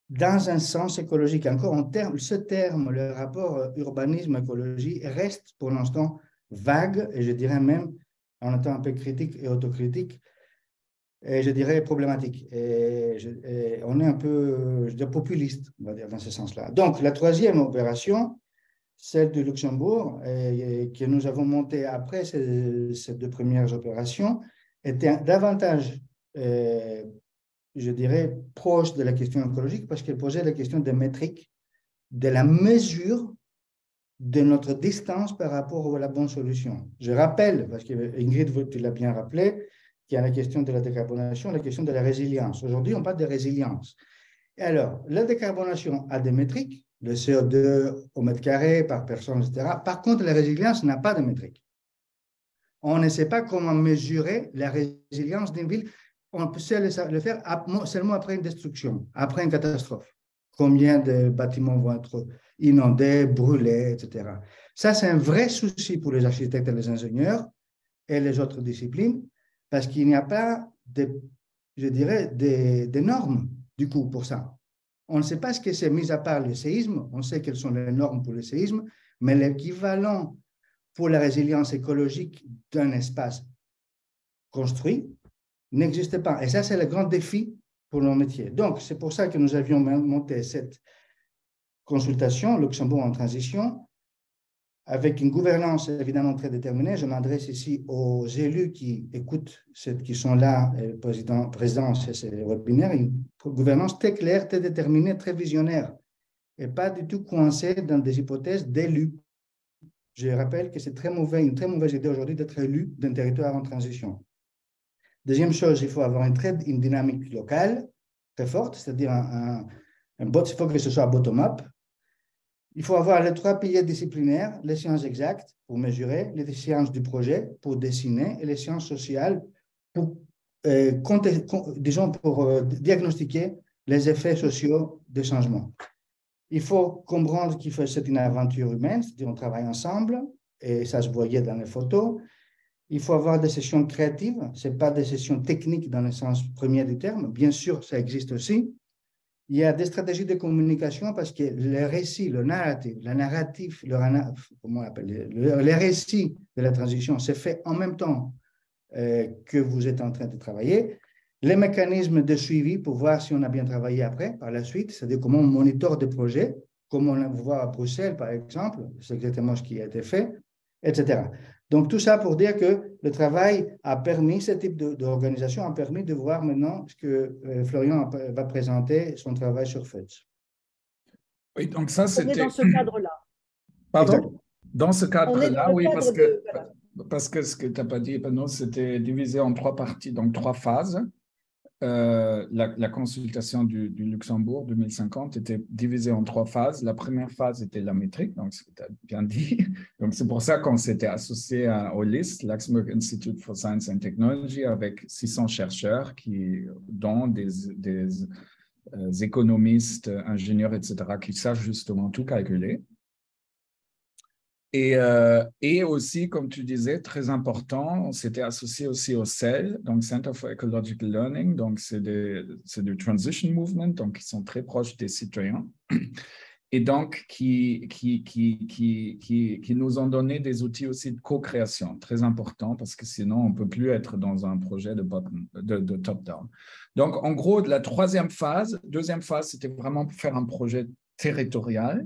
dans un sens écologique. Encore ce terme, le rapport urbanisme-écologie, reste pour l'instant vague, et je dirais même, en étant un peu critique et autocritique, et je dirais problématique. Et on est un peu, je dirais, populiste, on va dire, dans ce sens-là. Donc, la troisième opération, celle du Luxembourg, que nous avons montée après ces deux premières opérations, était davantage, je dirais, proche de la question écologique parce qu'elle posait la question des métriques, de la mesure de notre distance par rapport à la bonne solution. Je rappelle, parce que Ingrid, tu l'as bien rappelé, qu'il y a la question de la décarbonation, la question de la résilience. Aujourd'hui, on parle de résilience. Et alors, la décarbonation a des métriques, le CO2 au mètre carré par personne, etc. Par contre, la résilience n'a pas de métriques. On ne sait pas comment mesurer la résilience d'une ville. On peut le faire seulement après une destruction, après une catastrophe. Combien de bâtiments vont être inondés, brûlés, etc. Ça, c'est un vrai souci pour les architectes et les ingénieurs et les autres disciplines, parce qu'il n'y a pas, je dirais, des normes, du coup, pour ça. On ne sait pas ce que c'est, mis à part le séisme. On sait quelles sont les normes pour le séisme, mais l'équivalent pour la résilience écologique d'un espace construit n'existe pas. Et ça, c'est le grand défi pour nos métiers. Donc, c'est pour ça que nous avions monté cette consultation, Luxembourg en transition, avec une gouvernance évidemment très déterminée. Je m'adresse ici aux élus qui écoutent, qui sont là, président de ces webinaires, une gouvernance très claire, très déterminée, très visionnaire, et pas du tout coincée dans des hypothèses d'élus. Je rappelle que c'est une très mauvaise idée aujourd'hui d'être élu d'un territoire en transition. Deuxième chose, il faut avoir une dynamique locale très forte, c'est-à-dire il faut que ce soit bottom-up. Il faut avoir les trois piliers disciplinaires, les sciences exactes pour mesurer, les sciences du projet pour dessiner et les sciences sociales pour, pour diagnostiquer les effets sociaux des changements. Il faut comprendre que c'est une aventure humaine, c'est-à-dire on travaille ensemble, et ça se voyait dans les photos. Il faut avoir des sessions créatives, ce n'est pas des sessions techniques dans le sens premier du terme. Bien sûr, ça existe aussi. Il y a des stratégies de communication parce que le récit, le narratif, comment on appelle, le récit de la transition se fait en même temps que vous êtes en train de travailler. Les mécanismes de suivi pour voir si on a bien travaillé après, par la suite, c'est-à-dire comment on monitore des projets, comme on le voit à Bruxelles, par exemple, c'est exactement ce qui a été fait, etc. Donc, tout ça pour dire que le travail a permis, ce type d'organisation a permis de voir maintenant ce que Florian va présenter, son travail sur FEDS. Oui, donc ça, c'était… dans ce cadre-là. Pardon? Exactement. Dans ce cadre-là, oui, voilà. parce que ce que tu n'as pas dit, non, c'était divisé en trois parties, donc trois phases. La consultation du Luxembourg 2050 était divisée en trois phases. La première phase était la métrique, donc ce que tu as bien dit. Donc, c'est pour ça qu'on s'était associé au LIST, Luxembourg Institute for Science and Technology, avec 600 chercheurs, dont des économistes, ingénieurs, etc., qui savent justement tout calculer. Et aussi, comme tu disais, très important, on s'était associé aussi au CEL, donc Center for Ecological Learning, donc c'est du Transition Movement, donc qui sont très proches des citoyens, et donc qui nous ont donné des outils aussi de co-création, très importants, parce que sinon, on ne peut plus être dans un projet de top-down. Donc, en gros, la deuxième phase, c'était vraiment faire un projet territorial,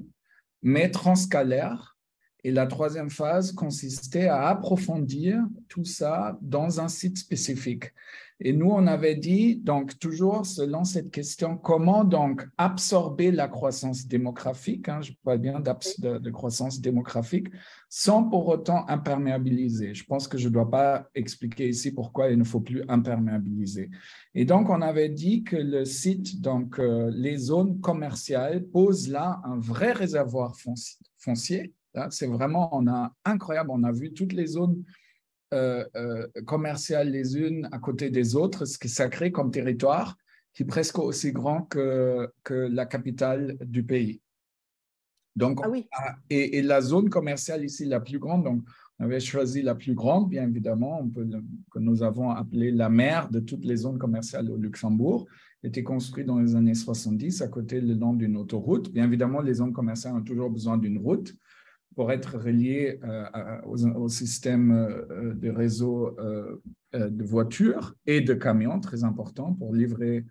mais transcalaire, Et la troisième phase consistait à approfondir tout ça dans un site spécifique. Et nous, on avait dit, donc toujours selon cette question, comment donc absorber la croissance démographique, je parle bien de croissance démographique, sans pour autant imperméabiliser. Je pense que je ne dois pas expliquer ici pourquoi il ne faut plus imperméabiliser. Et donc, on avait dit que le site, donc les zones commerciales, posent là un vrai réservoir foncier. C'est vraiment, incroyable, on a vu toutes les zones commerciales les unes à côté des autres, ce que ça crée comme territoire qui est presque aussi grand que la capitale du pays. Donc, et la zone commerciale ici la plus grande, donc on avait choisi la plus grande, bien évidemment, que nous avons appelée la mère de toutes les zones commerciales au Luxembourg, était construite dans les années 70 à côté le long d'une autoroute. Bien évidemment, les zones commerciales ont toujours besoin d'une route pour être relié au système de réseau de voitures et de camions, très important pour livrer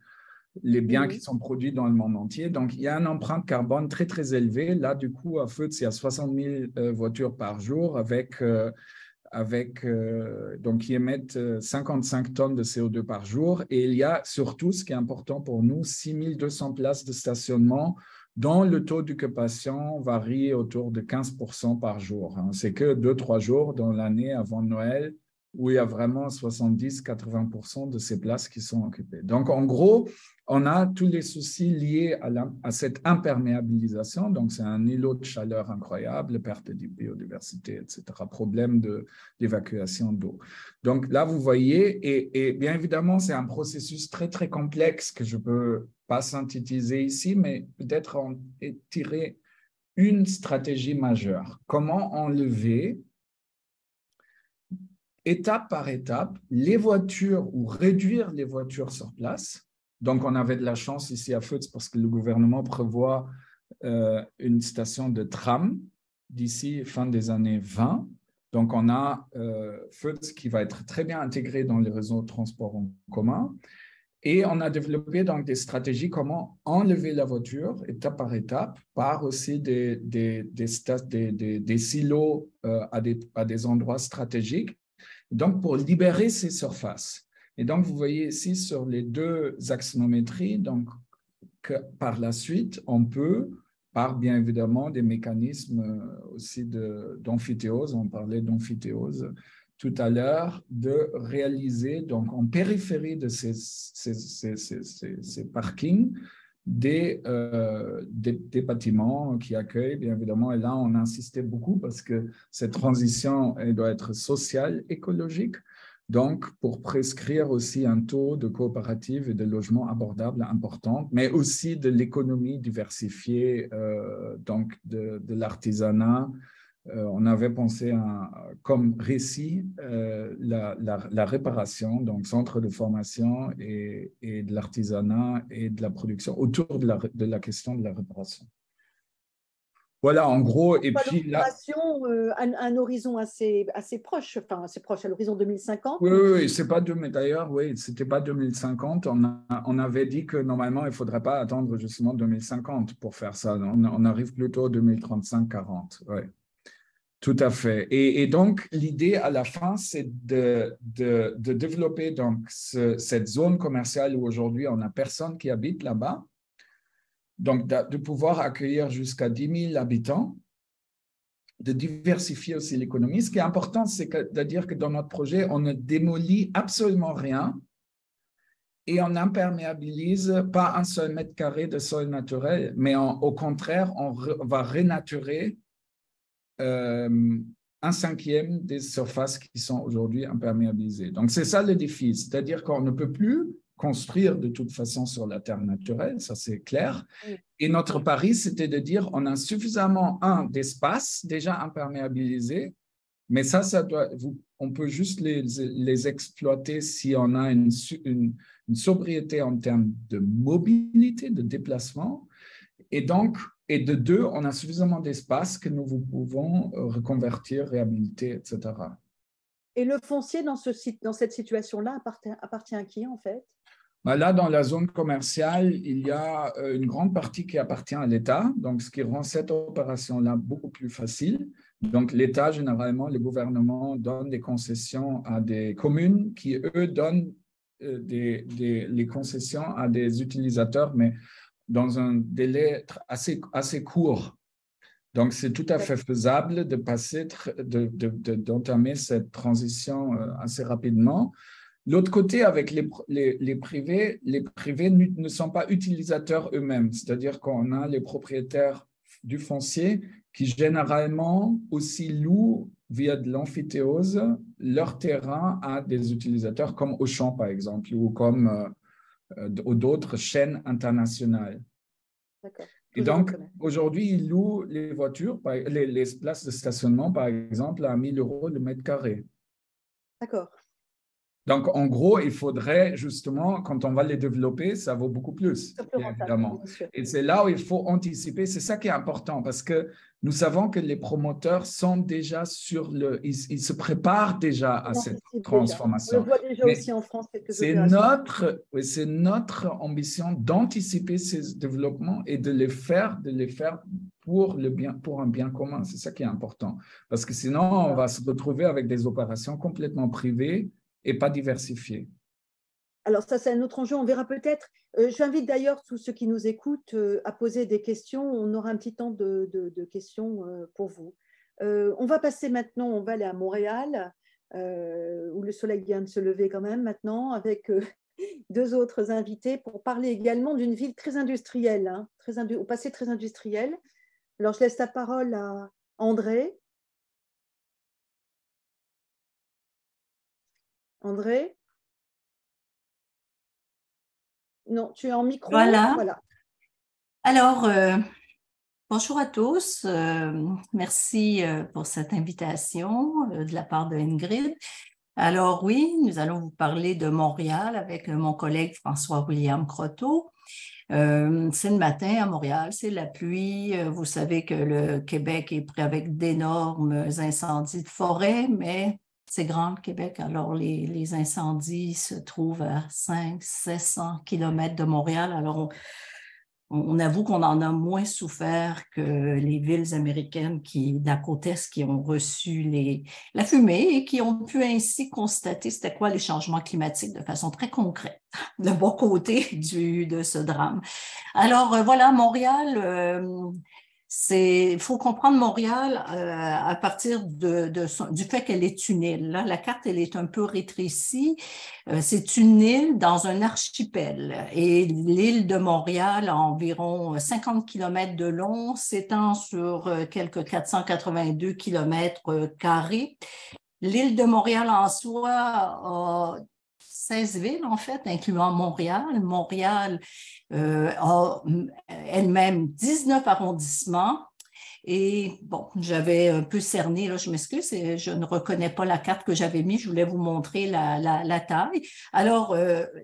les biens qui sont produits dans le monde entier. Donc, il y a une empreinte carbone très, très élevée. Là, du coup, à Feuz, il y a 60 000 voitures par jour donc, qui émettent 55 tonnes de CO2 par jour. Et il y a surtout, ce qui est important pour nous, 6 200 places de stationnement dont le taux d'occupation varie autour de 15% par jour. C'est que 2-3 jours dans l'année avant Noël où il y a vraiment 70-80% de ces places qui sont occupées. Donc, en gros, on a tous les soucis liés à cette imperméabilisation. Donc, c'est un îlot de chaleur incroyable, perte de biodiversité, etc., problème d'évacuation d'eau. Donc, là, vous voyez, et bien évidemment, c'est un processus très, très complexe que je ne peux pas synthétiser ici, mais peut-être en tirer une stratégie majeure. Comment enlever étape par étape, les voitures ou réduire les voitures sur place. Donc, on avait de la chance ici à Feuz parce que le gouvernement prévoit une station de tram d'ici fin des années 20. Donc, on a Feuz qui va être très bien intégré dans les réseaux de transport en commun. Et on a développé donc des stratégies comment enlever la voiture étape par étape par aussi des silos à des endroits stratégiques. Donc, pour libérer ces surfaces. Et donc, vous voyez ici sur les deux axonométries, donc, que par la suite, on peut, par bien évidemment des mécanismes aussi d'amphithéose, on parlait d'amphithéose tout à l'heure, de réaliser, donc, en périphérie de ces parkings, des bâtiments qui accueillent, bien évidemment. Et là, on insistait beaucoup parce que cette transition, elle doit être sociale, écologique. Donc, pour prescrire aussi un taux de coopérative et de logement abordable important, mais aussi de l'économie diversifiée, donc de l'artisanat. On avait pensé comme récit la réparation, donc centre de formation et de l'artisanat et de la production autour de la question de la réparation. Voilà, en gros, et puis là… un horizon assez proche, enfin assez proche, à l'horizon 2050. Oui, c'est pas d'ailleurs, oui, c'était pas 2050. On avait dit que normalement, il ne faudrait pas attendre justement 2050 pour faire ça. On arrive plutôt 2035-40, oui. Tout à fait. Et donc, l'idée à la fin, c'est de développer donc cette zone commerciale où aujourd'hui, on n'a personne qui habite là-bas. Donc, de pouvoir accueillir jusqu'à 10 000 habitants, de diversifier aussi l'économie. Ce qui est important, c'est de dire que dans notre projet, on ne démolit absolument rien et on n'imperméabilise pas un seul mètre carré de sol naturel, mais au contraire, on va renaturer un cinquième des surfaces qui sont aujourd'hui imperméabilisées. Donc, c'est ça le défi, c'est-à-dire qu'on ne peut plus construire de toute façon sur la terre naturelle, ça c'est clair. Et notre pari, c'était de dire on a suffisamment d'espace déjà imperméabilisé, mais ça on peut juste les exploiter si on a une sobriété en termes de mobilité, de déplacement. Et donc, et de deux, on a suffisamment d'espace que nous pouvons reconvertir, réhabiliter, etc. Et le foncier dans cette situation-là appartient à qui, en fait? Là, dans la zone commerciale, il y a une grande partie qui appartient à l'État, donc ce qui rend cette opération-là beaucoup plus facile. Donc, l'État, généralement, le gouvernement donne des concessions à des communes qui, eux, donnent les concessions à des utilisateurs, mais dans un délai assez court. Donc, c'est tout à fait faisable de d'entamer cette transition assez rapidement. L'autre côté, avec les privés ne sont pas utilisateurs eux-mêmes, c'est-à-dire qu'on a les propriétaires du foncier qui généralement aussi louent via de l'amphithéose leur terrain à des utilisateurs comme Auchan, par exemple, ou comme d'autres chaînes internationales. D'accord. Et donc, aujourd'hui, ils louent les voitures, les places de stationnement, par exemple, à 1 000 € le mètre carré. D'accord. Donc, en gros, il faudrait justement, quand on va les développer, ça vaut beaucoup plus, bien évidemment. Et c'est là où il faut anticiper. C'est ça qui est important parce que nous savons que les promoteurs sont déjà ils se préparent déjà à cette transformation. On le voit déjà aussi en France. C'est notre ambition d'anticiper ces développements et de les faire pour un bien commun. C'est ça qui est important. Parce que sinon, on va se retrouver avec des opérations complètement privées et pas diversifiées. Alors ça, c'est un autre enjeu, on verra peut-être. J'invite d'ailleurs tous ceux qui nous écoutent à poser des questions. On aura un petit temps de questions pour vous. On va passer maintenant, on va aller à Montréal, où le soleil vient de se lever quand même maintenant, avec deux autres invités pour parler également d'une ville très industrielle, hein, au passé très industriel. Alors je laisse la parole à André. André? Non, tu es en micro. Voilà. Alors, bonjour à tous. Merci pour cette invitation de la part de Ingrid. Alors oui, nous allons vous parler de Montréal avec mon collègue François-William Croteau. C'est le matin à Montréal, c'est la pluie. Vous savez que le Québec est pris avec d'énormes incendies de forêt, mais c'est grand le Québec, alors les incendies se trouvent à 500-600 km de Montréal. Alors, on avoue qu'on en a moins souffert que les villes américaines de la côte Est qui ont reçu la fumée et qui ont pu ainsi constater c'était quoi les changements climatiques de façon très concrète, le bon côté de ce drame. Alors, voilà, Montréal... il faut comprendre Montréal à partir du fait qu'elle est une île. Là, la carte, elle est un peu rétrécie. C'est une île dans un archipel. Et l'île de Montréal a environ 50 km de long, s'étend sur quelques 482 km². L'île de Montréal en soi a 16 villes, en fait, incluant Montréal. Montréal a elle-même 19 arrondissements. Et bon, j'avais un peu cerné, là, je m'excuse, je ne reconnais pas la carte que j'avais mise, je voulais vous montrer la taille. Alors,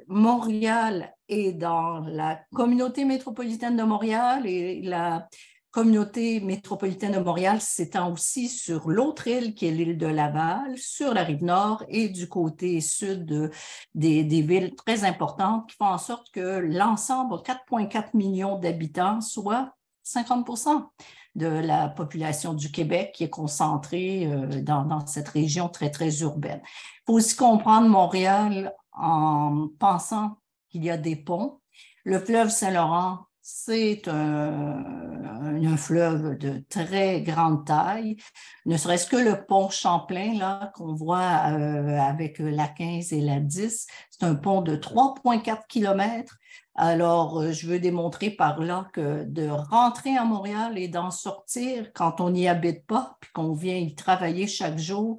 Montréal est dans la communauté métropolitaine de Montréal et la communauté métropolitaine de Montréal s'étend aussi sur l'autre île qui est l'île de Laval, sur la rive nord et du côté sud des villes très importantes qui font en sorte que l'ensemble, 4,4 millions d'habitants, soit 50% de la population du Québec qui est concentrée dans cette région très, très urbaine. Il faut aussi comprendre Montréal en pensant qu'il y a des ponts. Le fleuve Saint-Laurent, c'est un fleuve de très grande taille, ne serait-ce que le pont Champlain là qu'on voit avec la 15 et la 10, c'est un pont de 3,4 km. Alors, je veux démontrer par là que de rentrer à Montréal et d'en sortir quand on n'y habite pas, puis qu'on vient y travailler chaque jour,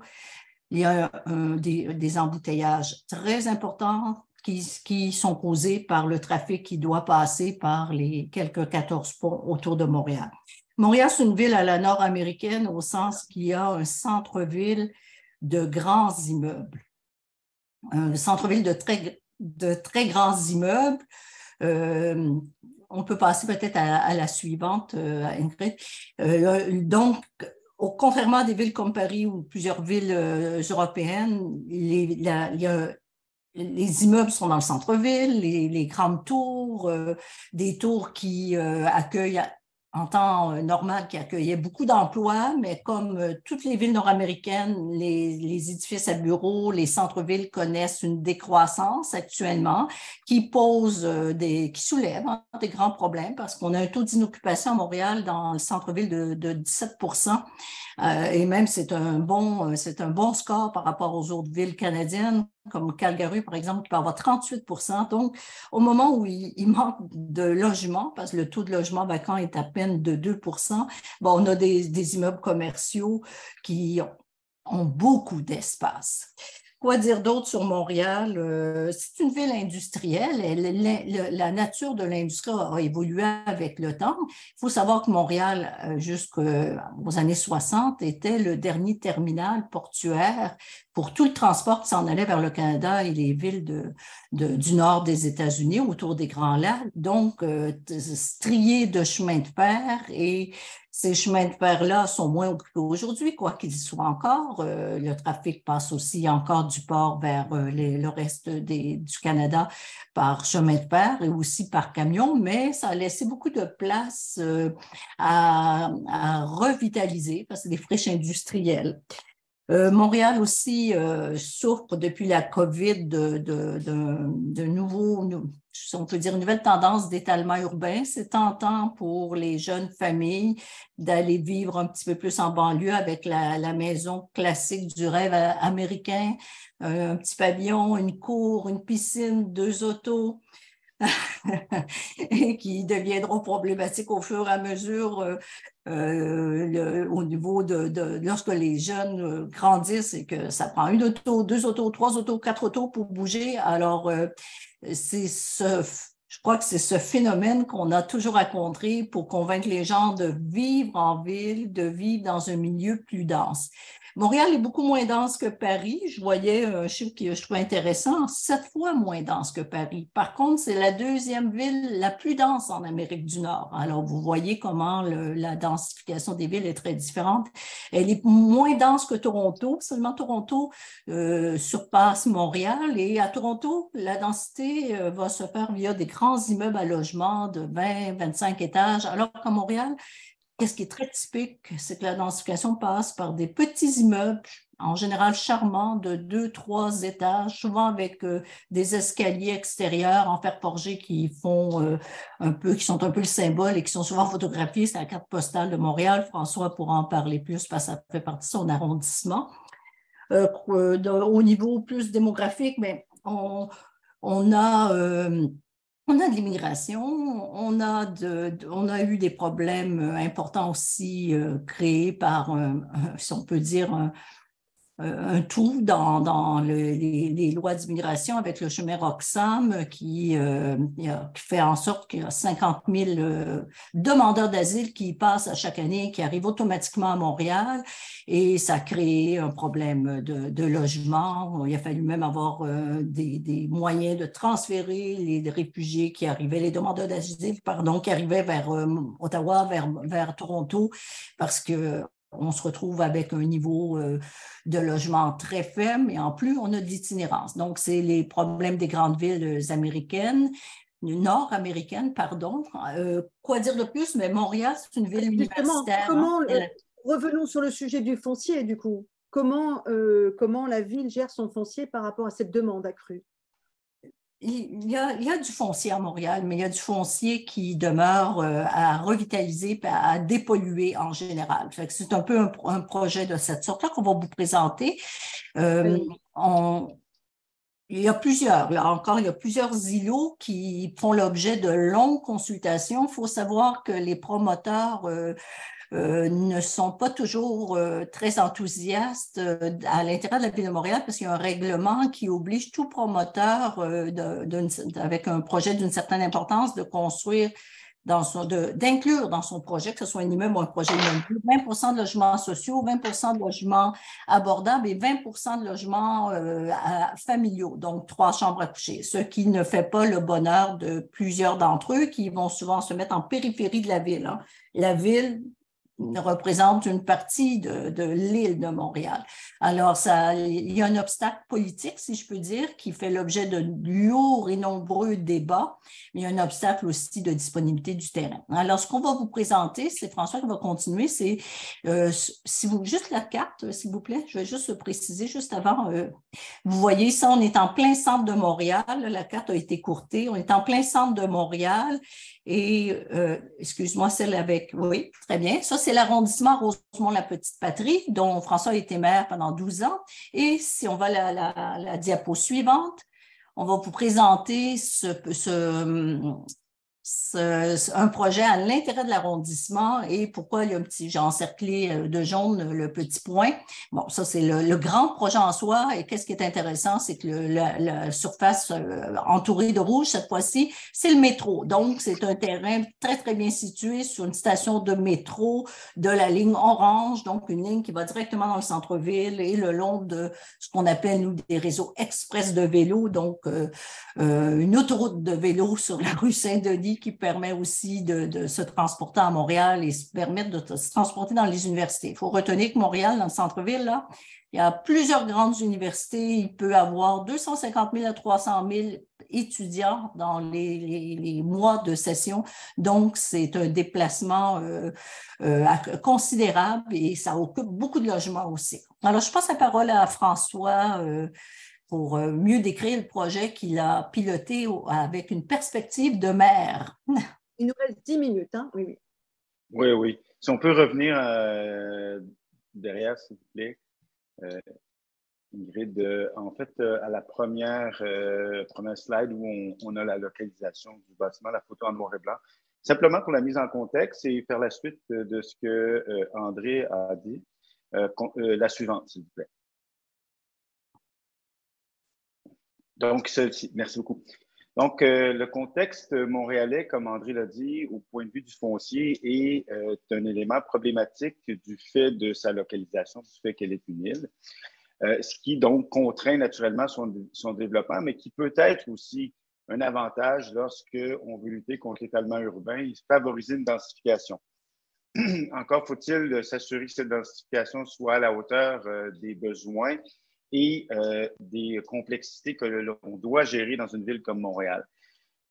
il y a des embouteillages très importants qui sont causés par le trafic qui doit passer par les quelques 14 ponts autour de Montréal. Montréal, c'est une ville à la nord-américaine au sens qu'il y a un centre-ville de grands immeubles. Un centre-ville de très grands immeubles. On peut passer peut-être à la suivante, Ingrid. Donc, contrairement à des villes comme Paris ou plusieurs villes européennes, il y a les immeubles sont dans le centre-ville, les grandes tours, des tours qui accueillent en temps normal, qui accueillaient beaucoup d'emplois, mais comme toutes les villes nord-américaines, les édifices à bureaux, les centres-villes connaissent une décroissance actuellement qui qui soulève des grands problèmes parce qu'on a un taux d'inoccupation à Montréal dans le centre-ville de 17%. Et même, c'est un bon score par rapport aux autres villes canadiennes, comme Calgary, par exemple, qui peut avoir 38%. Donc, au moment où il manque de logements, parce que le taux de logement vacant est à peine de 2%, bon, on a des immeubles commerciaux qui ont beaucoup d'espace. Quoi dire d'autre sur Montréal? C'est une ville industrielle. La nature de l'industrie a évolué avec le temps. Il faut savoir que Montréal, jusqu'aux années 60, était le dernier terminal portuaire pour tout le transport qui s'en allait vers le Canada et les villes du nord des États-Unis, autour des Grands Lacs. Donc, strié de chemins de fer, et ces chemins de fer-là sont moins occupés aujourd'hui, quoi qu'il soit encore. Le trafic passe aussi encore du port vers le reste du Canada par chemin de fer et aussi par camion, mais ça a laissé beaucoup de place à revitaliser parce que c'est des friches industrielles. Montréal aussi souffre depuis la COVID de nouveaux, si on peut dire, une nouvelle tendance d'étalement urbain. C'est tentant pour les jeunes familles d'aller vivre un petit peu plus en banlieue avec la maison classique du rêve américain, un petit pavillon, une cour, une piscine, 2 autos. Et qui deviendront problématiques au fur et à mesure au niveau lorsque les jeunes grandissent et que ça prend 1 auto, 2 autos, 3 autos, 4 autos pour bouger. Alors, je crois que c'est ce phénomène qu'on a toujours à contrer pour convaincre les gens de vivre en ville, de vivre dans un milieu plus dense. Montréal est beaucoup moins dense que Paris. Je voyais un chiffre que je trouvais intéressant, 7 fois moins dense que Paris. Par contre, c'est la 2e ville la plus dense en Amérique du Nord. Alors, vous voyez comment la densification des villes est très différente. Elle est moins dense que Toronto. Seulement Toronto surpasse Montréal. Et à Toronto, la densité va se faire via des grands immeubles à logement de 20, 25 étages, alors qu'à Montréal, qu'est-ce qui est très typique, c'est que la densification passe par des petits immeubles, en général charmants, de 2, 3 étages, souvent avec des escaliers extérieurs en fer forgé qui sont un peu le symbole et qui sont souvent photographiés. C'est la carte postale de Montréal. François pourra en parler plus parce que ça fait partie de son arrondissement. Au niveau plus démographique, mais on a de l'immigration, on a eu des problèmes importants aussi créés par, si on peut dire, un tout dans les lois d'immigration avec le chemin Roxham qui fait en sorte qu'il y a 50 000 demandeurs d'asile qui passent à chaque année, qui arrivent automatiquement à Montréal, et ça a créé un problème de logement. Il a fallu même avoir des moyens de transférer les réfugiés qui arrivaient, les demandeurs d'asile, pardon, qui arrivaient vers Ottawa, vers Toronto, parce que on se retrouve avec un niveau de logement très faible, et en plus, on a de l'itinérance. Donc, c'est les problèmes des grandes villes américaines, nord-américaines, pardon. Quoi dire de plus? Mais Montréal, c'est une ville universitaire. Revenons sur le sujet du foncier, du coup. Comment la ville gère son foncier par rapport à cette demande accrue? Il y a du foncier à Montréal, mais il y a du foncier qui demeure à revitaliser et à dépolluer en général. Fait que c'est un peu un projet de cette sorte-là qu'on va vous présenter. Oui. Il y a plusieurs îlots qui font l'objet de longues consultations. Il faut savoir que les promoteurs ne sont pas toujours très enthousiastes à l'intérieur de la Ville de Montréal parce qu'il y a un règlement qui oblige tout promoteur avec un projet d'une certaine importance de construire d'inclure dans son projet, que ce soit un immeuble ou un projet immobilier, 20% de logements sociaux, 20% de logements abordables et 20% de logements familiaux, donc 3 chambres à coucher, ce qui ne fait pas le bonheur de plusieurs d'entre eux qui vont souvent se mettre en périphérie de la ville. Hein. La ville représente une partie de l'île de Montréal. Alors, il y a un obstacle politique, si je peux dire, qui fait l'objet de lourds et nombreux débats, mais il y a un obstacle aussi de disponibilité du terrain. Alors, ce qu'on va vous présenter, c'est François qui va continuer, c'est juste la carte, s'il vous plaît, je vais juste préciser juste avant. Vous voyez ça, on est en plein centre de Montréal, la carte a été courtée, on est en plein centre de Montréal et, excuse-moi, celle avec, oui, très bien, ça c'est l'arrondissement Rosemont-la-Petite-Patrie dont François a été maire pendant 12 ans et si on va à la diapo suivante, on va vous présenter un projet à l'intérieur de l'arrondissement et pourquoi il y a un petit, j'ai encerclé de jaune le petit point. Bon, ça, c'est le grand projet en soi. Et qu'est-ce qui est intéressant, c'est que la surface entourée de rouge, cette fois-ci, c'est le métro. Donc, c'est un terrain très, très bien situé sur une station de métro de la ligne orange, donc une ligne qui va directement dans le centre-ville et le long de ce qu'on appelle, nous, des réseaux express de vélo, donc une autoroute de vélo sur la rue Saint-Denis qui permet aussi de se transporter à Montréal et se permettre de se transporter dans les universités. Il faut retenir que Montréal, dans le centre-ville, là, il y a plusieurs grandes universités. Il peut y avoir 250 000 à 300 000 étudiants dans les mois de session. Donc, c'est un déplacement considérable et ça occupe beaucoup de logements aussi. Alors, je passe la parole à François pour mieux décrire le projet qu'il a piloté avec une perspective de maire. Il nous reste 10 minutes, hein? Oui, oui. Oui, oui. Si on peut revenir derrière, s'il vous plaît, Ingrid, en fait, à la première slide où on a la localisation du bâtiment, la photo en noir et blanc, simplement pour la mise en contexte et faire la suite de ce que André a dit, la suivante, s'il vous plaît. Donc, celle-ci, merci beaucoup. Donc, le contexte montréalais, comme André l'a dit, au point de vue du foncier, est un élément problématique du fait de sa localisation, du fait qu'elle est une île, ce qui donc contraint naturellement son développement, mais qui peut être aussi un avantage lorsqu'on veut lutter contre l'étalement urbain et favoriser une densification. Encore faut-il s'assurer que cette densification soit à la hauteur des besoins et des complexités que l'on doit gérer dans une ville comme Montréal.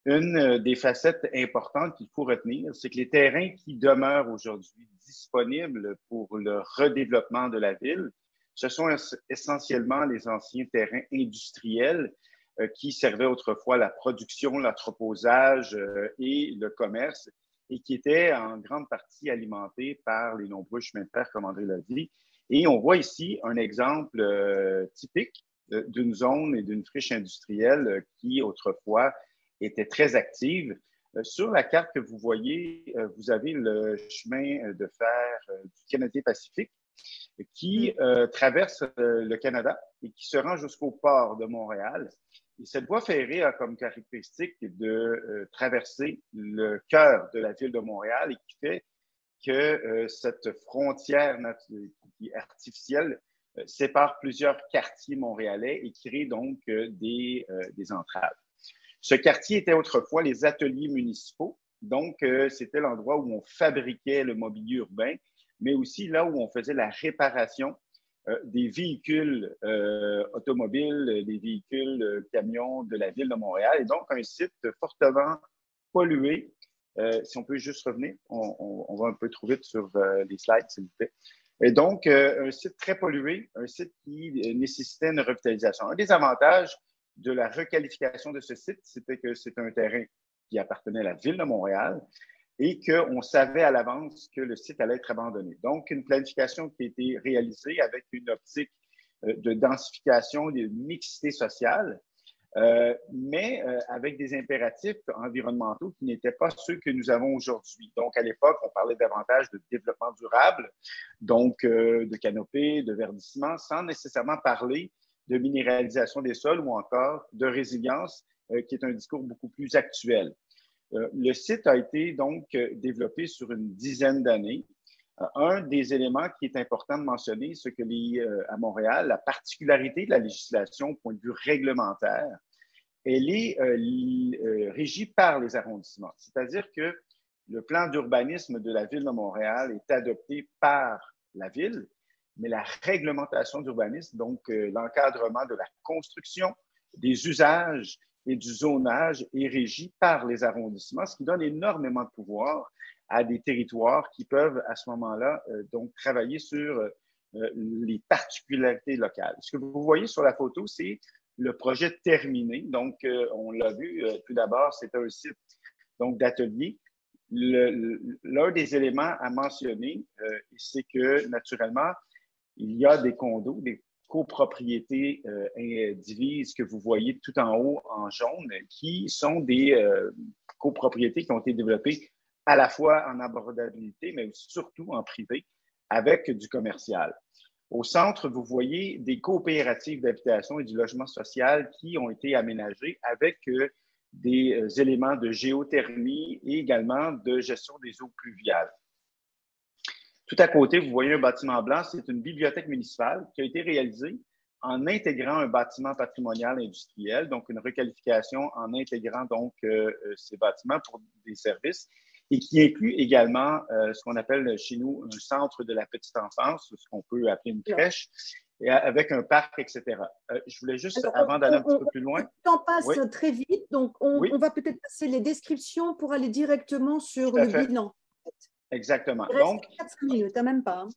Une des facettes importantes qu'il faut retenir, c'est que les terrains qui demeurent aujourd'hui disponibles pour le redéveloppement de la ville, ce sont essentiellement les anciens terrains industriels qui servaient autrefois la production, l'entreposage et le commerce et qui étaient en grande partie alimentés par les nombreux chemins de fer, comme André l'a dit. Et on voit ici un exemple typique d'une zone et d'une friche industrielle qui, autrefois, était très active. Sur la carte que vous voyez, vous avez le chemin de fer du Canadien-Pacifique qui traverse le Canada et qui se rend jusqu'au port de Montréal. Et cette voie ferrée a comme caractéristique de traverser le cœur de la ville de Montréal et qui fait que cette frontière artificielle sépare plusieurs quartiers montréalais et crée donc des entraves. Ce quartier était autrefois les ateliers municipaux, donc c'était l'endroit où on fabriquait le mobilier urbain, mais aussi là où on faisait la réparation des véhicules automobiles, des véhicules camions de la ville de Montréal, et donc un site fortement pollué. Si on peut juste revenir, on va un peu trop vite sur les slides, s'il vous plaît. Et donc, un site très pollué, un site qui nécessitait une revitalisation. Un des avantages de la requalification de ce site, c'était que c'est un terrain qui appartenait à la ville de Montréal et qu'on savait à l'avance que le site allait être abandonné. Donc, une planification qui a été réalisée avec une optique de densification, de mixité sociale, mais avec des impératifs environnementaux qui n'étaient pas ceux que nous avons aujourd'hui. Donc, à l'époque, on parlait davantage de développement durable, donc de canopée, de verdissement, sans nécessairement parler de minéralisation des sols ou encore de résilience, qui est un discours beaucoup plus actuel. Le site a été donc développé sur une dizaine d'années. Un des éléments qui est important de mentionner, c'est que à Montréal, la particularité de la législation au point de vue réglementaire, elle est régie par les arrondissements. C'est-à-dire que le plan d'urbanisme de la Ville de Montréal est adopté par la Ville, mais la réglementation d'urbanisme, donc l'encadrement de la construction, des usages et du zonage est régi par les arrondissements, ce qui donne énormément de pouvoir à des territoires qui peuvent à ce moment-là donc travailler sur les particularités locales. Ce que vous voyez sur la photo, c'est le projet terminé. Donc, on l'a vu tout d'abord, c'est un site donc d'atelier. L'un des éléments à mentionner, c'est que naturellement, il y a des condos, des copropriétés divises que vous voyez tout en haut en jaune, qui sont des copropriétés qui ont été développées à la fois en abordabilité, mais surtout en privé, avec du commercial. Au centre, vous voyez des coopératives d'habitation et du logement social qui ont été aménagées avec des éléments de géothermie et également de gestion des eaux pluviales. Tout à côté, vous voyez un bâtiment blanc, c'est une bibliothèque municipale qui a été réalisée en intégrant un bâtiment patrimonial industriel, donc une requalification en intégrant donc ces bâtiments pour des services et qui inclut également ce qu'on appelle chez nous un centre de la petite enfance, ce qu'on peut appeler une crèche, et avec un parc, etc. Je voulais juste, avant d'aller un petit peu plus loin… Le temps passe très vite, donc on va peut-être passer les descriptions pour aller directement sur le bilan. Exactement. Il reste 4 minutes, même pas. Hein.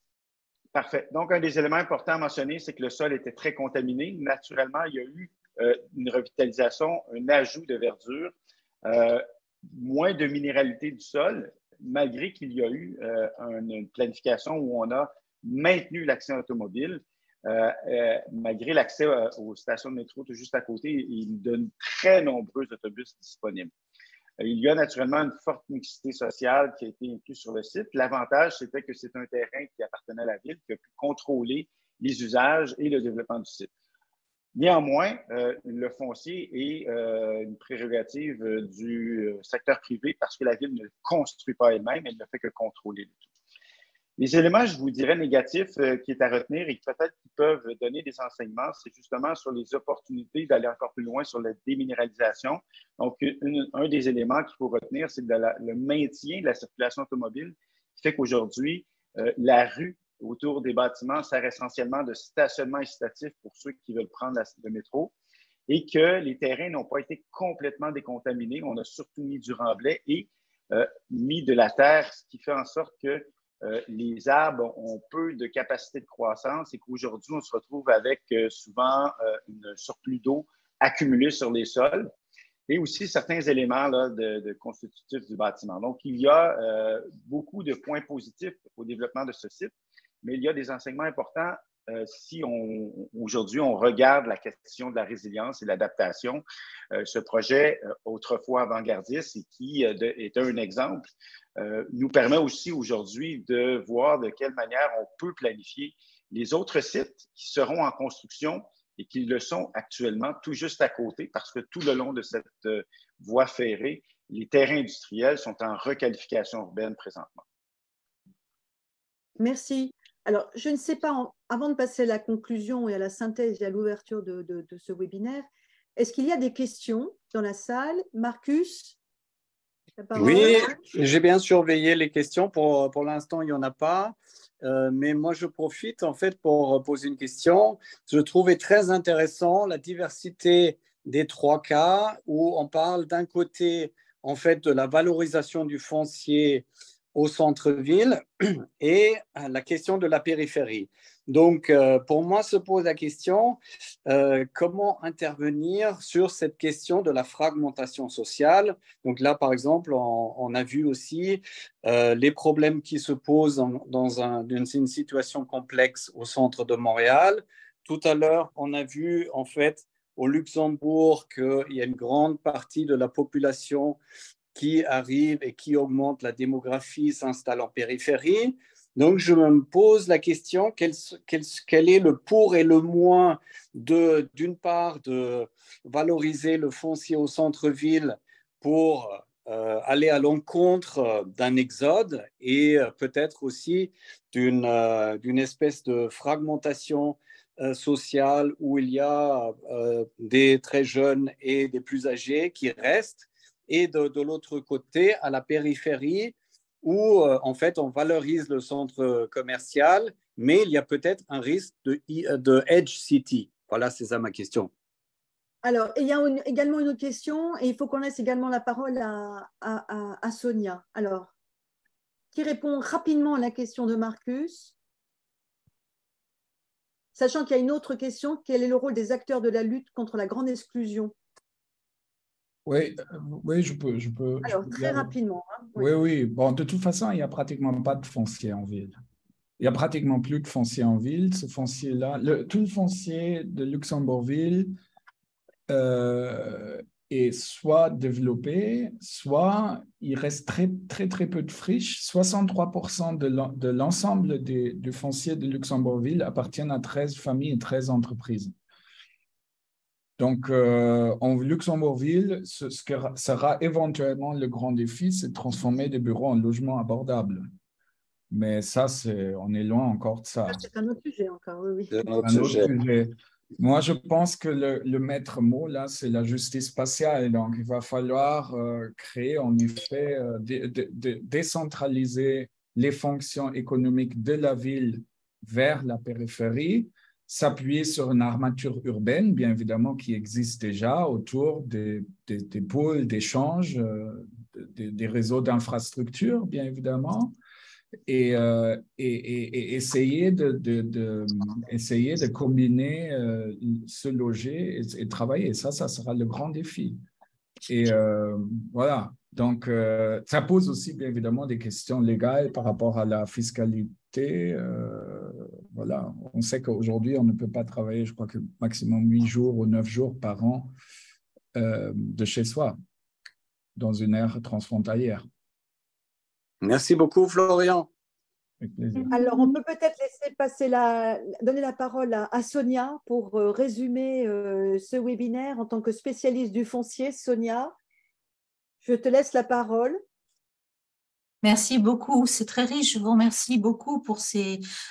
Parfait. Donc, un des éléments importants à mentionner, c'est que le sol était très contaminé. Naturellement, il y a eu une revitalisation, un ajout de verdure, moins de minéralité du sol, malgré qu'il y a eu une planification où on a maintenu l'accès automobile, malgré l'accès aux stations de métro tout juste à côté, il y a de très nombreux autobus disponibles. Il y a naturellement une forte mixité sociale qui a été incluse sur le site. L'avantage, c'était que c'est un terrain qui appartenait à la ville, qui a pu contrôler les usages et le développement du site. Néanmoins, le foncier est une prérogative du secteur privé parce que la ville ne le construit pas elle-même, elle ne fait que contrôler le tout. Les éléments, je vous dirais, négatifs qui est à retenir et peut-être qui peuvent donner des enseignements, c'est justement sur les opportunités d'aller encore plus loin sur la déminéralisation. Donc, un des éléments qu'il faut retenir, c'est le maintien de la circulation automobile qui fait qu'aujourd'hui, la rue autour des bâtiments sert essentiellement de stationnement incitatif pour ceux qui veulent prendre le métro et que les terrains n'ont pas été complètement décontaminés. On a surtout mis du remblai et mis de la terre, ce qui fait en sorte que les arbres ont peu de capacité de croissance et qu'aujourd'hui, on se retrouve avec souvent un surplus d'eau accumulé sur les sols et aussi certains éléments là, de constitutifs du bâtiment. Donc, il y a beaucoup de points positifs au développement de ce site, mais il y a des enseignements importants si aujourd'hui on regarde la question de la résilience et de l'adaptation. Ce projet, autrefois avant-gardiste et qui est un exemple, nous permet aussi aujourd'hui de voir de quelle manière on peut planifier les autres sites qui seront en construction et qui le sont actuellement tout juste à côté parce que tout le long de cette voie ferrée, les terrains industriels sont en requalification urbaine présentement. Merci. Alors, je ne sais pas, avant de passer à la conclusion et à la synthèse et à l'ouverture de ce webinaire, est-ce qu'il y a des questions dans la salle? Marcus? Oui, j'ai bien surveillé les questions. Pour l'instant, il n'y en a pas. Mais moi, je profite en fait pour poser une question. Je trouvais très intéressant la diversité des 3 cas où on parle d'un côté en fait de la valorisation du foncier au centre-ville et la question de la périphérie. Donc, pour moi, se pose la question comment intervenir sur cette question de la fragmentation sociale. Donc là, par exemple, on a vu aussi les problèmes qui se posent dans une situation complexe au centre de Montréal. Tout à l'heure, on a vu en fait au Luxembourg qu'il y a une grande partie de la population qui arrive et qui augmente, la démographie s'installe en périphérie. Donc, je me pose la question, quel est le pour et le moins d'une part, de valoriser le foncier au centre-ville pour aller à l'encontre d'un exode et peut-être aussi d'une espèce de fragmentation sociale où il y a des très jeunes et des plus âgés qui restent et de l'autre côté, à la périphérie, où en fait on valorise le centre commercial, mais il y a peut-être un risque de Edge City. Voilà, c'est ça ma question. Alors, il y a également une autre question, et il faut qu'on laisse également la parole à Sonia. Alors, qui répond rapidement à la question de Marcus, sachant qu'il y a une autre question, quel est le rôle des acteurs de la lutte contre la grande exclusion? Oui, je peux. Alors, très rapidement. Hein, oui, oui. Bon, de toute façon, il n'y a pratiquement pas de foncier en ville. Il n'y a pratiquement plus de foncier en ville. Ce foncier-là, tout le foncier de Luxembourgville est soit développé, soit il reste très, très, très peu de friches. 63% de l'ensemble du foncier de Luxembourgville appartiennent à 13 familles et 13 entreprises. Donc, en Luxembourgville, ce qui sera éventuellement le grand défi, c'est de transformer des bureaux en logements abordables. Mais ça, on est loin encore de ça. C'est un autre sujet encore, oui. C'est un autre sujet. Moi, je pense que le maître mot, là, c'est la justice spatiale. Donc, il va falloir créer, en effet, décentraliser les fonctions économiques de la ville vers la périphérie, s'appuyer sur une armature urbaine, bien évidemment, qui existe déjà autour des pôles d'échange, des réseaux d'infrastructures, bien évidemment, et essayer de combiner se loger et travailler. Ça sera le grand défi. Et voilà. Donc, ça pose aussi, bien évidemment, des questions légales par rapport à la fiscalité. Voilà. On sait qu'aujourd'hui, on ne peut pas travailler, je crois que maximum 8 jours ou 9 jours par an de chez soi, dans une aire transfrontalière. Merci beaucoup, Florian. Avec plaisir. Alors, on peut peut-être donner la parole à Sonia pour résumer ce webinaire en tant que spécialiste du foncier. Sonia, je te laisse la parole. Merci beaucoup, c'est très riche. Je vous remercie beaucoup pour